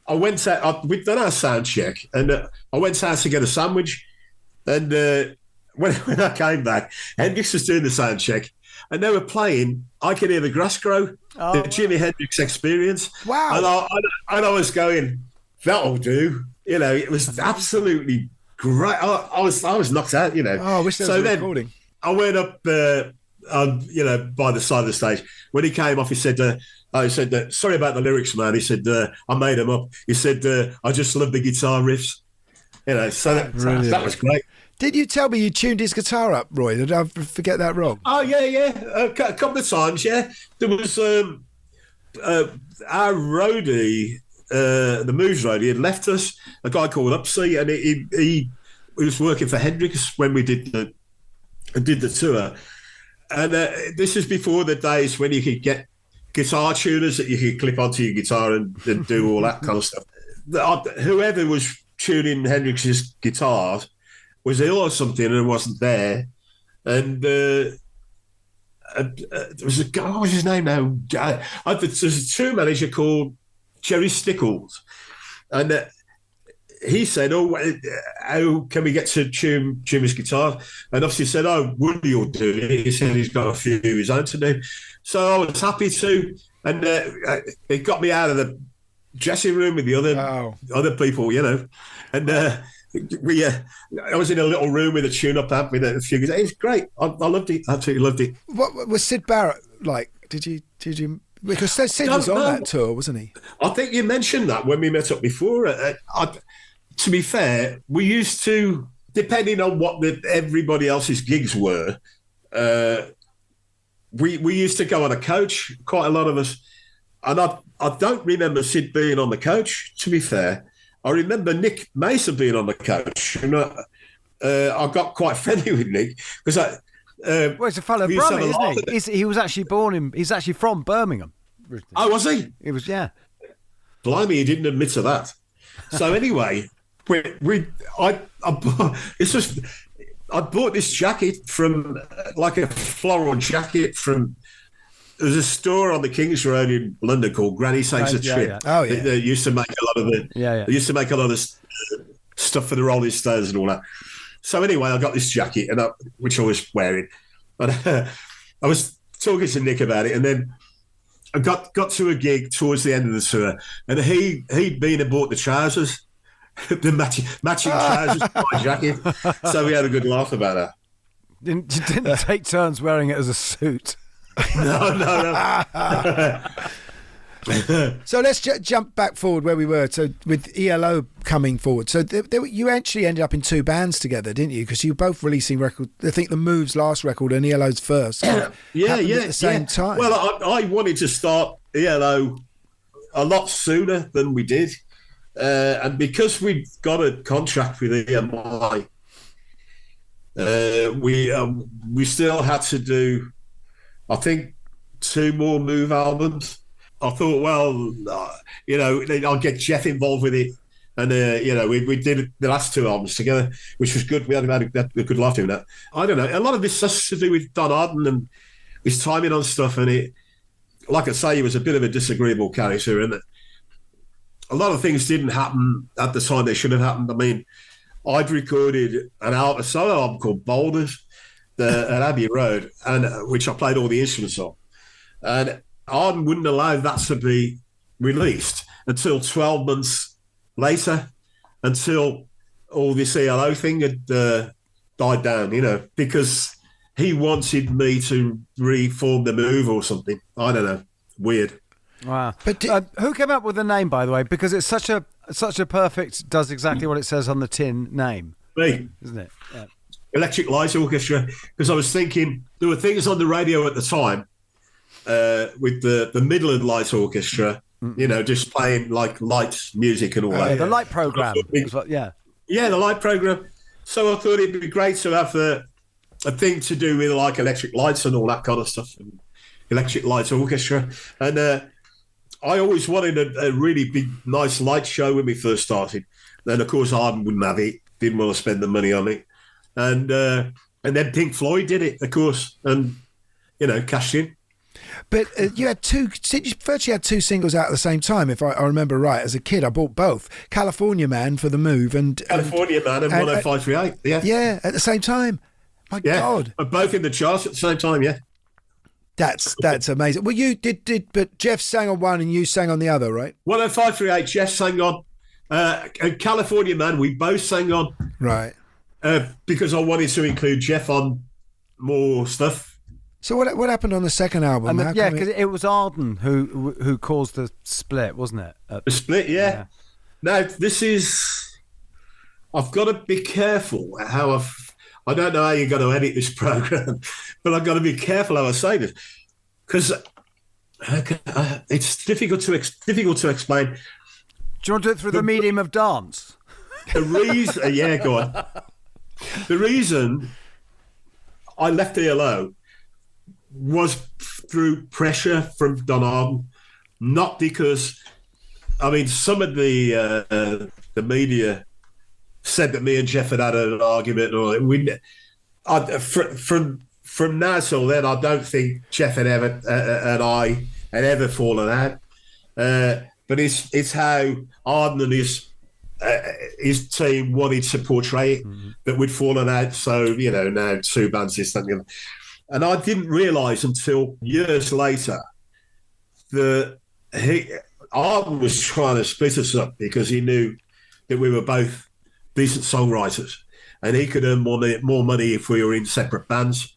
I went out, we'd done our sound check, and I went out to get a sandwich. And when I came back, Hendrix was doing the sound check, and they were playing I Can Hear the Grass Grow, the Jimi Hendrix Experience. Wow. And I was going, that'll do. It was absolutely great. I was knocked out, Oh, I wish there was a recording. I went up, by the side of the stage. When he came off, he said, sorry about the lyrics, man. He said, I made them up. He said, I just love the guitar riffs. So that was great. Did you tell me you tuned his guitar up, Roy? Did I forget that wrong? Oh, yeah. A couple of times, yeah. There was our roadie, the Moves roadie, had left us, a guy called Upsy, and he was working for Hendrix when we did the tour. And this is before the days when you could get guitar tuners that you could clip onto your guitar and do all that kind of stuff. Whoever was tuning Hendrix's guitars was ill or something and wasn't there. And there was a guy, what was his name now? There's a tour manager called Jerry Stickles. And he said, how can we get to tune Jimmy's guitar? And obviously said, Woody will do it. He said he's got a few of his own to do. So I was happy to. And it got me out of the dressing room with the other people, And I was in a little room with a tune-up amp with a few guitars. It was great. I loved it. Absolutely loved it. What was Sid Barrett like? Did you? Because Sid was on that tour, wasn't he? I think you mentioned that when we met up before. To be fair, we used to, depending on what everybody else's gigs were, we used to go on a coach, quite a lot of us. And I don't remember Sid being on the coach, to be fair. I remember Nick Mason being on the coach. And I got quite friendly with Nick because he's a fellow Brummie, isn't he? He was actually he's actually from Birmingham. Oh, was he? He was, yeah. Blimey, he didn't admit to that. So anyway, I bought this jacket from, like a floral jacket from, there's a store on the King's Road in London called Granny Takes a Trip. Yeah. Oh, yeah. They used to make a lot of They used to make a lot of stuff for the Rolling Stones and all that. So anyway, I got this jacket, which I was wearing. And I was talking to Nick about it, and then I got to a gig towards the end of the tour, and he'd been and bought the trousers, the matching trousers for my jacket. So we had a good laugh about that. You didn't take turns wearing it as a suit. No. So let's jump back forward where we were. So with ELO coming forward, so you actually ended up in two bands together, didn't you? Because you were both releasing records. I think the Moves' last record and ELO's first. At the same time. Well, I wanted to start ELO a lot sooner than we did, and because we got a contract with EMI, we still had to do, I think, 2 more Move albums. I thought, well, I'll get Jeff involved with it. And, we did the last 2 albums together, which was good. We had a good laugh doing that. I don't know. A lot of this has to do with Don Arden and his timing on stuff. And it, like I say, he was a bit of a disagreeable character. And a lot of things didn't happen at the time they should have happened. I mean, I'd recorded a solo album called Boulders at Abbey Road, and which I played all the instruments on. And Arden wouldn't allow that to be released until 12 months later, until all this ELO thing had died down, because he wanted me to reform the Move or something. I don't know. Weird. Wow. But who came up with the name, by the way? Because it's such a perfect, does exactly what it says on the tin name. Me. Isn't it? Yeah. Electric Light Orchestra. Because I was thinking, there were things on the radio at the time with the Midland Light Orchestra, just playing like light music and all that. The light program. Yeah, the light program. So I thought it'd be great to have a thing to do with like electric lights and all that kind of stuff. And Electric Light Orchestra. And I always wanted a really big, nice light show when we first started. Then, of course, Arden wouldn't have it, didn't want to spend the money on it. And then Pink Floyd did it, of course, and, cashed in. But you virtually had 2 singles out at the same time, if I remember right. As a kid, I bought both. California Man for the Move and... California Man and 10538, yeah. Yeah, at the same time. My God. Both in the charts at the same time, yeah. That's amazing. Well, you did, but Jeff sang on one and you sang on the other, right? 10538, Jeff sang on. And California Man, we both sang on. Right. Because I wanted to include Jeff on more stuff. So what happened on the second album? Because it was Arden who caused the split, wasn't it? The split, yeah. Now, this is... I've got to be careful how I don't know how you're going to edit this program, but I've got to be careful how I say this, because it's difficult to explain. Do you want to do it through the medium of dance? The reason, yeah, go on. The reason I left ELO was through pressure from Don Arden, not because, some of the media said that me and Jeff had an argument, or from now till then, I don't think Jeff and I had ever fallen out. But it's how Arden and his team wanted to portray it, that we'd fallen out. So now 2 bands, this, that, and the other. And I didn't realise until years later that Arden was trying to split us up because he knew that we were both decent songwriters, and he could earn more money if we were in separate bands.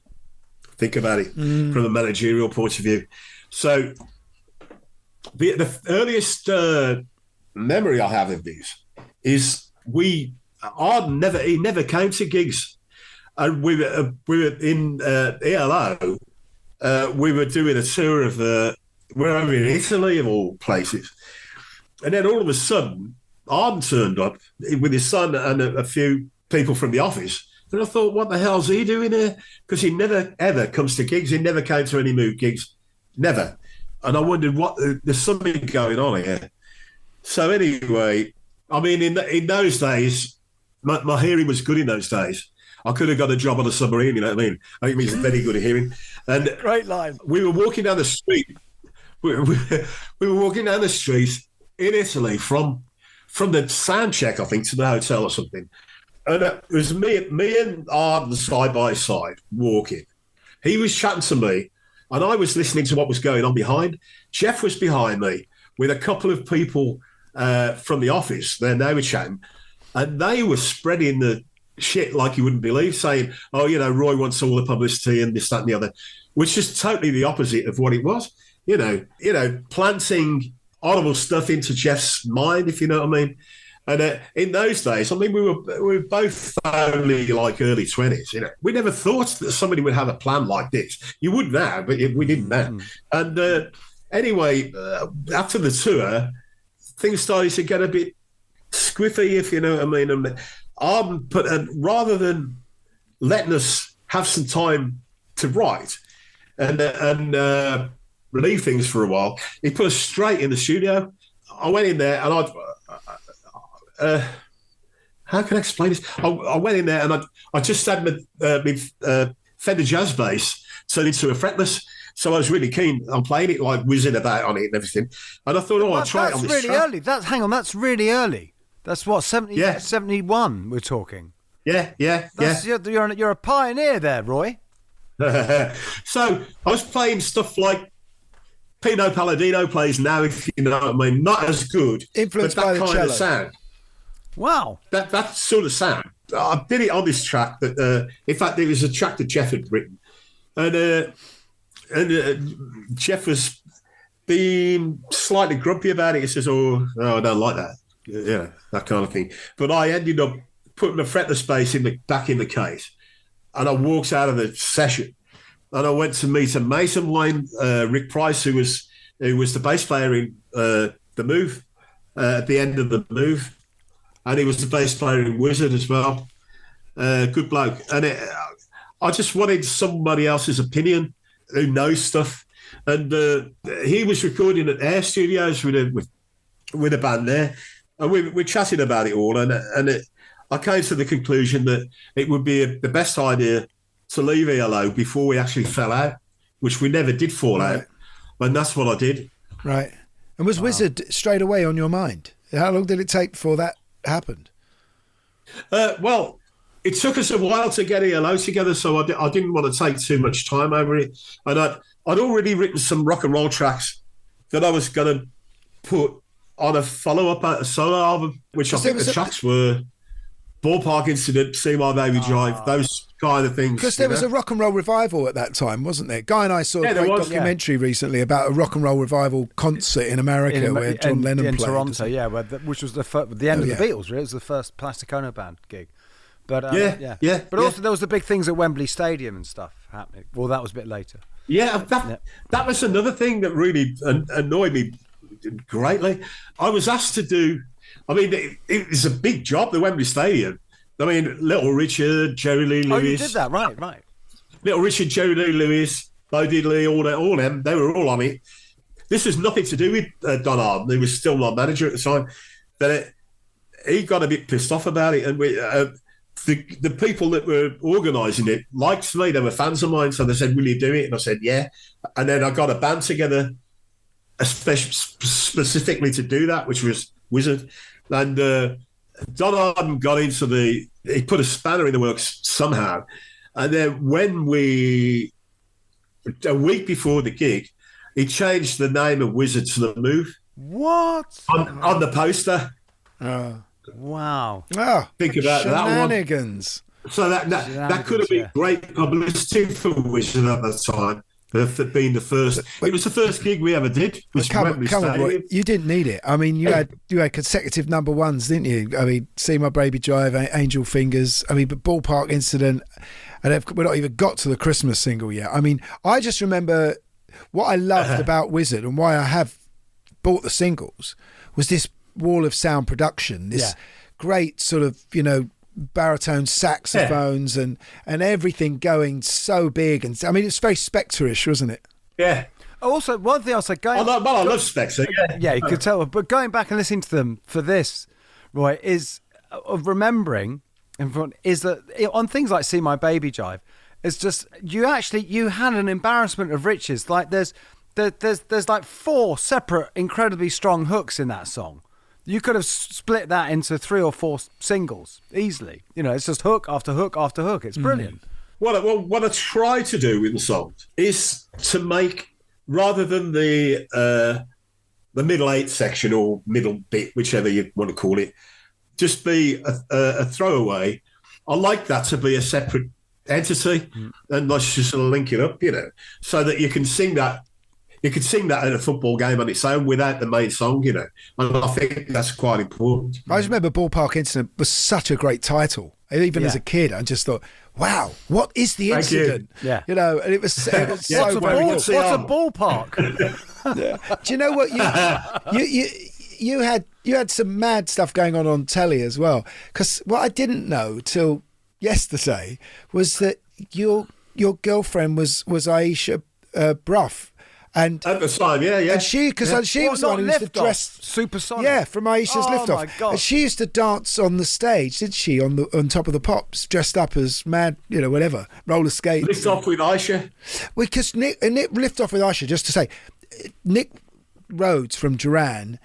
Think about it from a managerial point of view. So the earliest memory I have of this is Arden never came to gigs, and we were in ELO. We were doing a tour of wherever in Italy, of all places, and then all of a sudden Arden turned up with his son and a few people from the office. And I thought, what the hell's he doing here? Because he never, ever comes to gigs. He never came to any Move gigs. Never. And I wondered, there's something going on here. So anyway, in those days, my hearing was good in those days. I could have got a job on a submarine, you know what I mean? I think it was very good at hearing. And great line. We were walking down the street. We were walking down the street in Italy from the sound check, I think, to the hotel or something. And it was me and Arden side by side walking. He was chatting to me, and I was listening to what was going on behind. Jeff was behind me with a couple of people from the office. They were chatting, and they were spreading the shit like you wouldn't believe, saying, oh, Roy wants all the publicity and this, that, and the other, which is totally the opposite of what it was. Planting horrible stuff into Jeff's mind, if you know what I mean. And in those days, we were both only like early 20s. We never thought that somebody would have a plan like this. You would now, but we didn't now. And anyway, after the tour, things started to get a bit squiffy, if you know what I mean. And Arden rather than letting us have some time to write, and relieve things for a while. He put us straight in the studio. I went in there and how can I explain this? I went in there and I just had my Fender Jazz bass turned into a fretless. So I was really keen on playing it, like whizzing about on it and everything. And I thought, I'll try it on this really track. early. That's really early. That's what, 71 we're talking. Yeah. You're a pioneer there, Roy. So I was playing stuff like Pino Palladino plays now, if you know what I mean. Not as good, influenced but by that the kind cello. of sound. Wow. That sort of sound. I did it on this track. That in fact, it was a track that Jeff had written. And Jeff was being slightly grumpy about it. He says, oh, I don't like that. Yeah, that kind of thing. But I ended up putting the fretless bass back in the case. And I walked out of the session. And I went to meet a Mason Lane, Rick Price, who was the bass player in The Move, at the end of The Move. And he was the bass player in Wizzard as well. Good bloke. And I just wanted somebody else's opinion who knows stuff. And he was recording at Air Studios with a band there. And we chatted about it all. And I came to the conclusion that it would be the best idea to leave ELO before we actually fell out, which we never did fall out. And that's what I did. Right. And was Wizzard straight away on your mind? How long did it take before that happened? Well, it took us a while to get ELO together, so I didn't want to take too much time over it. And I'd already written some rock and roll tracks that I was going to put on a follow-up, a solo album, which I think the tracks were Ballpark Incident, See My Baby Drive, those kind of things. Because there was a rock and roll revival at that time, wasn't there? Guy and I saw a great documentary recently about a rock and roll revival concert in America where John Lennon played. In Toronto, which was the end of the Beatles, really. It was the first Plastic Ono Band gig. But But also there was the big things at Wembley Stadium and stuff happening. Well, that was a bit later. Yeah, that was another thing that really annoyed me greatly. I was asked to do. I mean, it was a big job, the Wembley Stadium. I mean, Little Richard, Jerry Lee Lewis. Oh, you did that, right. Little Richard, Jerry Lee Lewis, Bo Diddley, all them. They were all on it. This has nothing to do with Don Arden. He was still my manager at the time. But he got a bit pissed off about it. And the people that were organising it liked me. They were fans of mine. So they said, will you do it? And I said, yeah. And then I got a band together specifically to do that, which was Wizzard. And Don Arden got into he put a spanner in the works somehow. And then a week before the gig, he changed the name of Wizzard to The Move. What? On the poster. Wow. Oh, think about shenanigans. That one. So that could have been great publicity for Wizzard at the time. Being the first, it was the first gig we ever did. Come on, Roy, you didn't need it. I mean, you had consecutive number ones, didn't you? I mean, See My Baby Drive, Angel Fingers. I mean, but Ballpark Incident, and we're not even got to the Christmas single yet. I mean, I just remember what I loved about Wizzard and why I have bought the singles was this wall of sound production, this great sort of baritone saxophones and everything going so big, and I mean it's very Spectre-ish, wasn't it? Yeah. Also, one thing I was like, I love Spectre. Yeah, you could tell. But going back and listening to them for this, Roy, is of remembering is that on things like See My Baby Drive, it's just you had an embarrassment of riches. Like there's like 4 separate incredibly strong hooks in that song. You could have split that into 3 or 4 singles easily. It's just hook after hook after hook. It's brilliant. What I try to do with the songs is to make, rather than the middle 8 section or middle bit, whichever you want to call it, just be a throwaway. I like that to be a separate entity, and let's just sort of link it up, so that you can sing that. You could sing that at a football game on its own without the main song, and I think that's quite important. I just remember Ballpark Incident was such a great title. Even as a kid, I just thought, wow, what is the incident? Yeah. And it was so what's a ballpark? Do you know what you had some mad stuff going on telly as well? Because what I didn't know till yesterday was that your girlfriend was Aisha Bruff. And at the time, yeah. And she was the one who used to dress Supersonic. Yeah, from Aisha's Lift Off. My God. And she used to dance on the stage, didn't she? On top of the Pops, dressed up as mad, whatever, roller skates. Lift Off with Aisha. Because Nick Lift Off with Aisha. Just to say, Nick Rhodes from Duran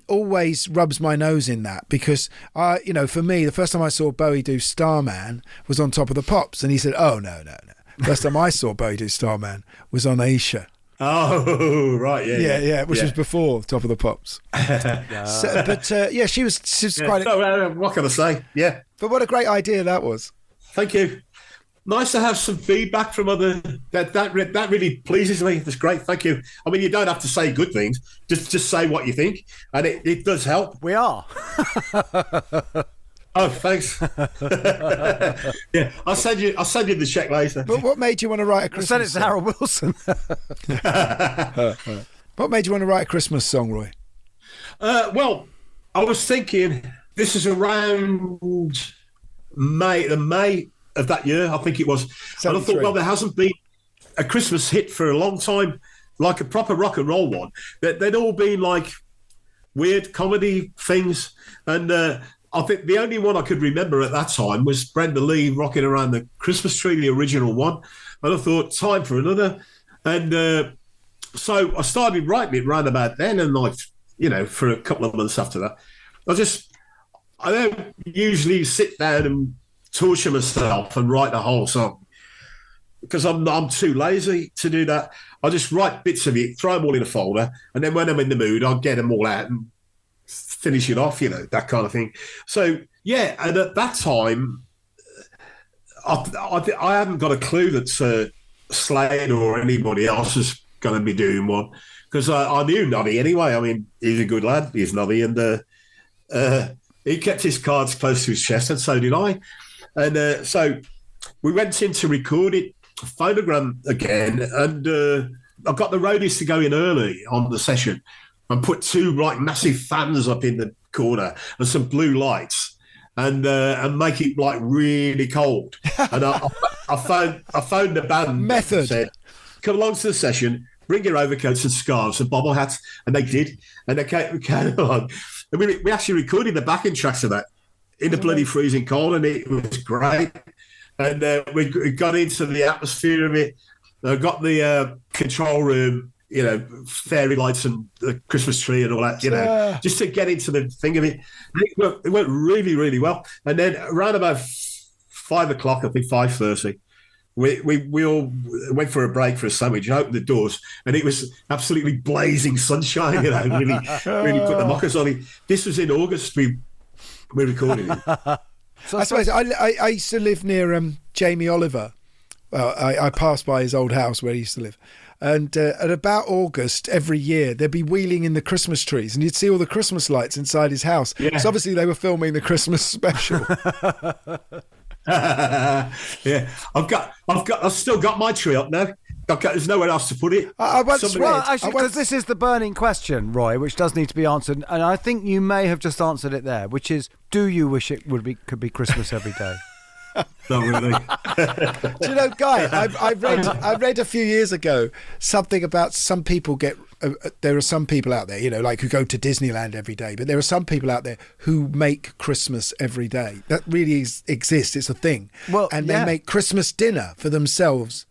always rubs my nose in that, because for me, the first time I saw Bowie do Starman was on Top of the Pops, and he said, "Oh no." First time I saw Bowie do Starman was on Aisha. Oh, right, yeah. Which was before Top of the Pops. She was quite. What can I say? Yeah, but what a great idea that was. Thank you. Nice to have some feedback from other. That really pleases me. That's great. Thank you. I mean, you don't have to say good things. Just say what you think, and it does help. We are. Oh, thanks. Yeah, I'll send you the check later. But what made you want to write a Christmas song? Send it to Harold Wilson. What made you want to write a Christmas song, Roy? Well, I was thinking this is around May of that year, I think it was. 73. And I thought, well, there hasn't been a Christmas hit for a long time, like a proper rock and roll one. They'd all been like weird comedy things, and I think the only one I could remember at that time was Brenda Lee rocking around the Christmas tree, the original one. And I thought, time for another. And so I started writing it round about then, and for a couple of months after that. I don't usually sit down and torture myself and write the whole song, because I'm too lazy to do that. I just write bits of it, throw them all in a folder, and then when I'm in the mood, I'll get them all out and finish it off, that kind of thing. So, yeah, and at that time, I hadn't got a clue that Slade or anybody else was going to be doing one, because I knew Noddy anyway. I mean, he's a good lad, he's Noddy, and he kept his cards close to his chest, and so did I. And so we went in to record it, phonogram again, and I got the roadies to go in early on the session and put two massive fans up in the corner and some blue lights, and make it really cold. And I phoned the band Method. And said, come along to the session, bring your overcoats and scarves and bobble hats, and they did. And they came along. And we actually recorded the backing tracks of that in the bloody freezing cold, and it was great. And we got into the atmosphere of it. I got the control room, fairy lights and the Christmas tree and all that, just to get into the thing of it. It went really, really well. And then around about 5 o'clock, I think 5:30, we all went for a break for a sandwich and opened the doors, and it was absolutely blazing sunshine, really put the mockers on it. This was in August. We recorded it. I suppose I used to live near Jamie Oliver. Well, I passed by his old house where he used to live. And at about August every year, they'd be wheeling in the Christmas trees, and you'd see all the Christmas lights inside his house. Yeah. So obviously they were filming the Christmas special. Yeah, I've still got my tree up now. There's nowhere else to put it. Because this is the burning question, Roy, which does need to be answered, and I think you may have just answered it there, which is, do you wish it could be Christmas every day? Not really. Do you know, Guy, I read a few years ago something about some people there are some people out there, who go to Disneyland every day, but there are some people out there who make Christmas every day. That really exists. It's a thing. They make Christmas dinner for themselves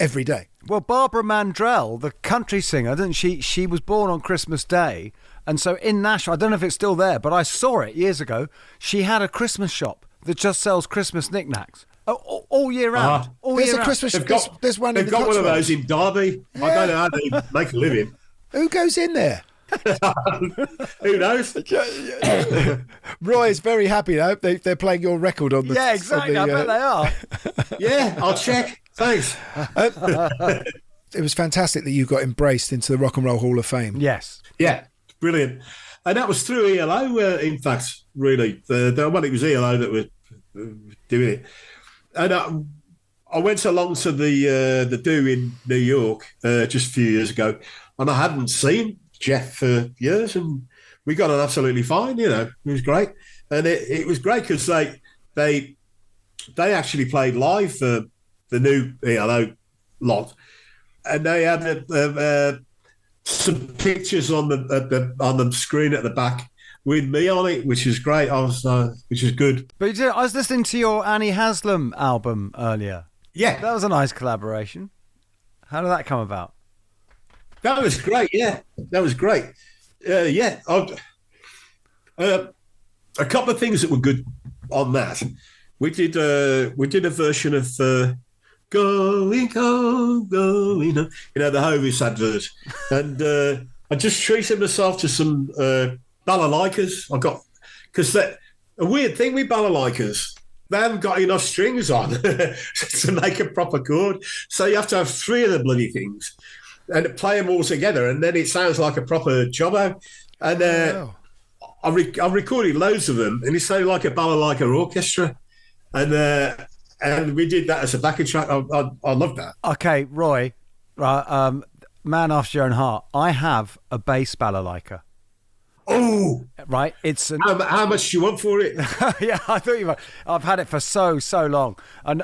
every day. Well, Barbara Mandrell, the country singer, didn't she? She was born on Christmas Day, and so in Nashville, I don't know if it's still there, but I saw it years ago. She had a Christmas shop that just sells Christmas knick-knacks all year round. There's a Christmas. There's one. They've got one of those in Derby. Yeah. I don't know how they make a living. Who goes in there? Who knows? Roy is very happy now. They're playing your record on the. Yeah, exactly. I bet they are. Yeah, I'll check. Thanks. It was fantastic that you got embraced into the Rock and Roll Hall of Fame. Yes. Yeah, brilliant. And that was through ELO, in fact, really. It was ELO that was doing it. And I went along to the do in New York just a few years ago, and I hadn't seen Jeff for years, and we got on absolutely fine, It was great. And it was great because they actually played live for the new ELO lot. and they had some pictures on the screen at the back with me on it, which is great. Which is good. But I was listening to your Annie Haslam album earlier. Yeah, that was a nice collaboration. How did that come about? That was great. Yeah, that was great. Yeah, a couple of things that were good on that. We did a version of "Going Home, Going Home," the Hovis advert, and I just treated myself to some balalaikas. Because a weird thing with balalaikas, they haven't got enough strings on to make a proper chord, so you have to have 3 of the bloody things and play them all together, and then it sounds like a proper jobbo. And I recorded loads of them, and it sounded like a balalaika orchestra. And we did that as a backing track. I love that. Okay, Roy, man after your own heart. I have a bass balalaika. Oh, right. It's how much do you want for it? Yeah, I thought you might. I've had it for so long, and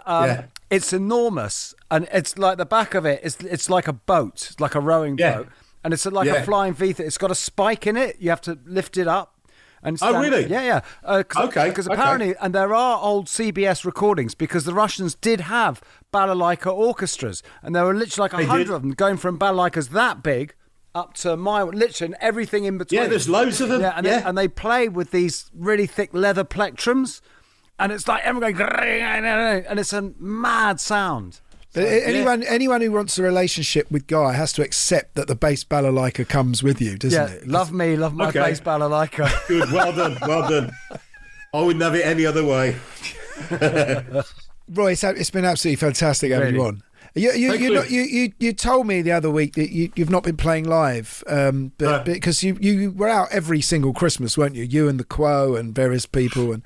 it's enormous, and it's like the back of it. It's like a boat, it's like a rowing boat, and it's like a flying V. It's got a spike in it. You have to lift it up. And really? Yeah. Okay. Because apparently, and there are old CBS recordings, because the Russians did have balalaika orchestras, and there were literally like 100 of them going from balalaikas that big up to literally everything in between. Yeah, there's loads of them. Yeah, and they play with these really thick leather plectrums, and it's like everyone going, and it's a mad sound. Anyone who wants a relationship with Guy has to accept that the bass balalaika comes with you, doesn't it? Love me, love my bass balalaika. Good, well done. I wouldn't have it any other way. Roy, it's been absolutely fantastic having you on. You told me the other week that you've not been playing live, because you were out every single Christmas, weren't you? You and the Quo and various people,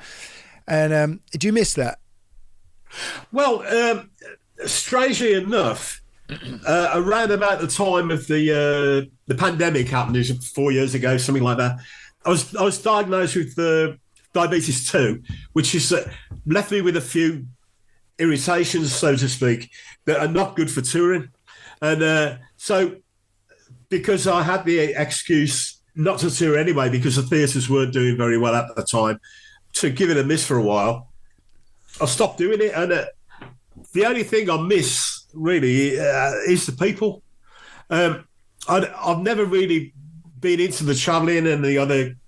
and do you miss that? Well, strangely enough, around about the time of the pandemic happened, it was 4 years ago, something like that. I was diagnosed with diabetes 2, which has left me with a few irritations, so to speak, that are not good for touring. And so, because I had the excuse not to tour anyway, because the theatres weren't doing very well at the time, to give it a miss for a while, I stopped doing it. And the only thing I miss, really, is the people. I've never really been into the travelling and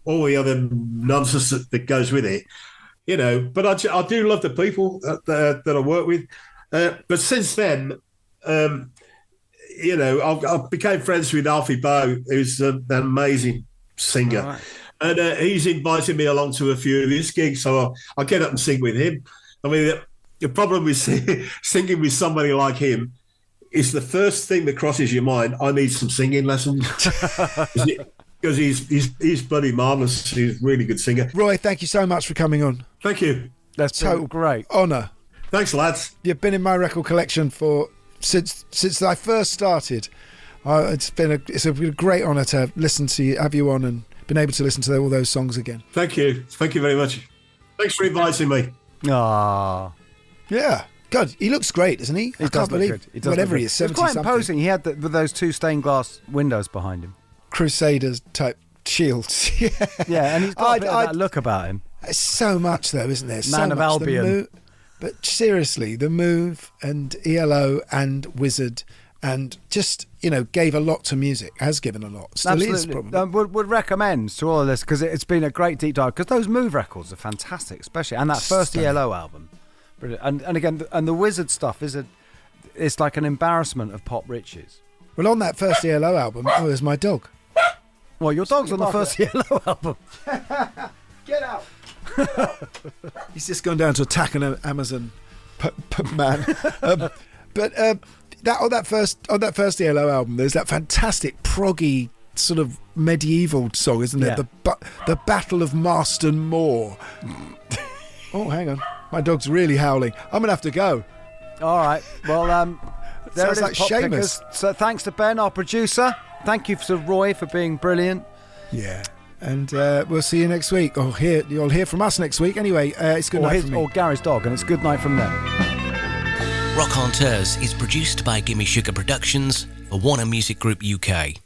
all the other nonsense that goes with it, But I do love the people that I work with. But since then, I became friends with Alfie Bow, who's an amazing singer. Right. And he's invited me along to a few of his gigs, so I get up and sing with him. I mean, the problem with singing with somebody like him is the first thing that crosses your mind, I need some singing lessons. Because he's bloody marvellous. He's a really good singer. Roy, thank you so much for coming on. Thank you. That's total great honour. Thanks, lads. You've been in my record collection since I first started. It's been a great honour to have you on and been able to listen to all those songs again. Thank you very much. Thanks for inviting me. Ah, yeah. God, he looks great, doesn't he? I can't believe whatever he is, 70 It's quite something. imposing. He had with those 2 stained glass windows behind him. Crusaders type shields. Yeah, and he's got a bit of that look about him. It's so much though, isn't there? Man of Albion. But seriously, The Move and ELO and Wizzard, and just, gave a lot to music, has given a lot. Still is, probably. Would recommend to all of this, because it's been a great deep dive, because those Move records are fantastic, especially, and that first ELO album. Brilliant. And again, the Wizzard stuff it's like an embarrassment of pop riches. Well, on that first ELO album, there's my dog. Well, your dog's on the first ELO album. Get out. He's just gone down to attack an Amazon man. But on that first ELO album, there's that fantastic proggy sort of medieval song, isn't there? The Battle of Marston Moor. Oh, hang on, my dog's really howling. I'm gonna have to go. All right. Well, there sounds it is, like Pop Seamus. Pickers. So thanks to Ben, our producer. Thank you to Roy for being brilliant. Yeah. And we'll see you next week. You'll hear from us next week. Anyway, it's good night from me. Or Gary's dog, and it's good night from them. Rockonteurs is produced by Gimme Sugar Productions for Warner Music Group UK.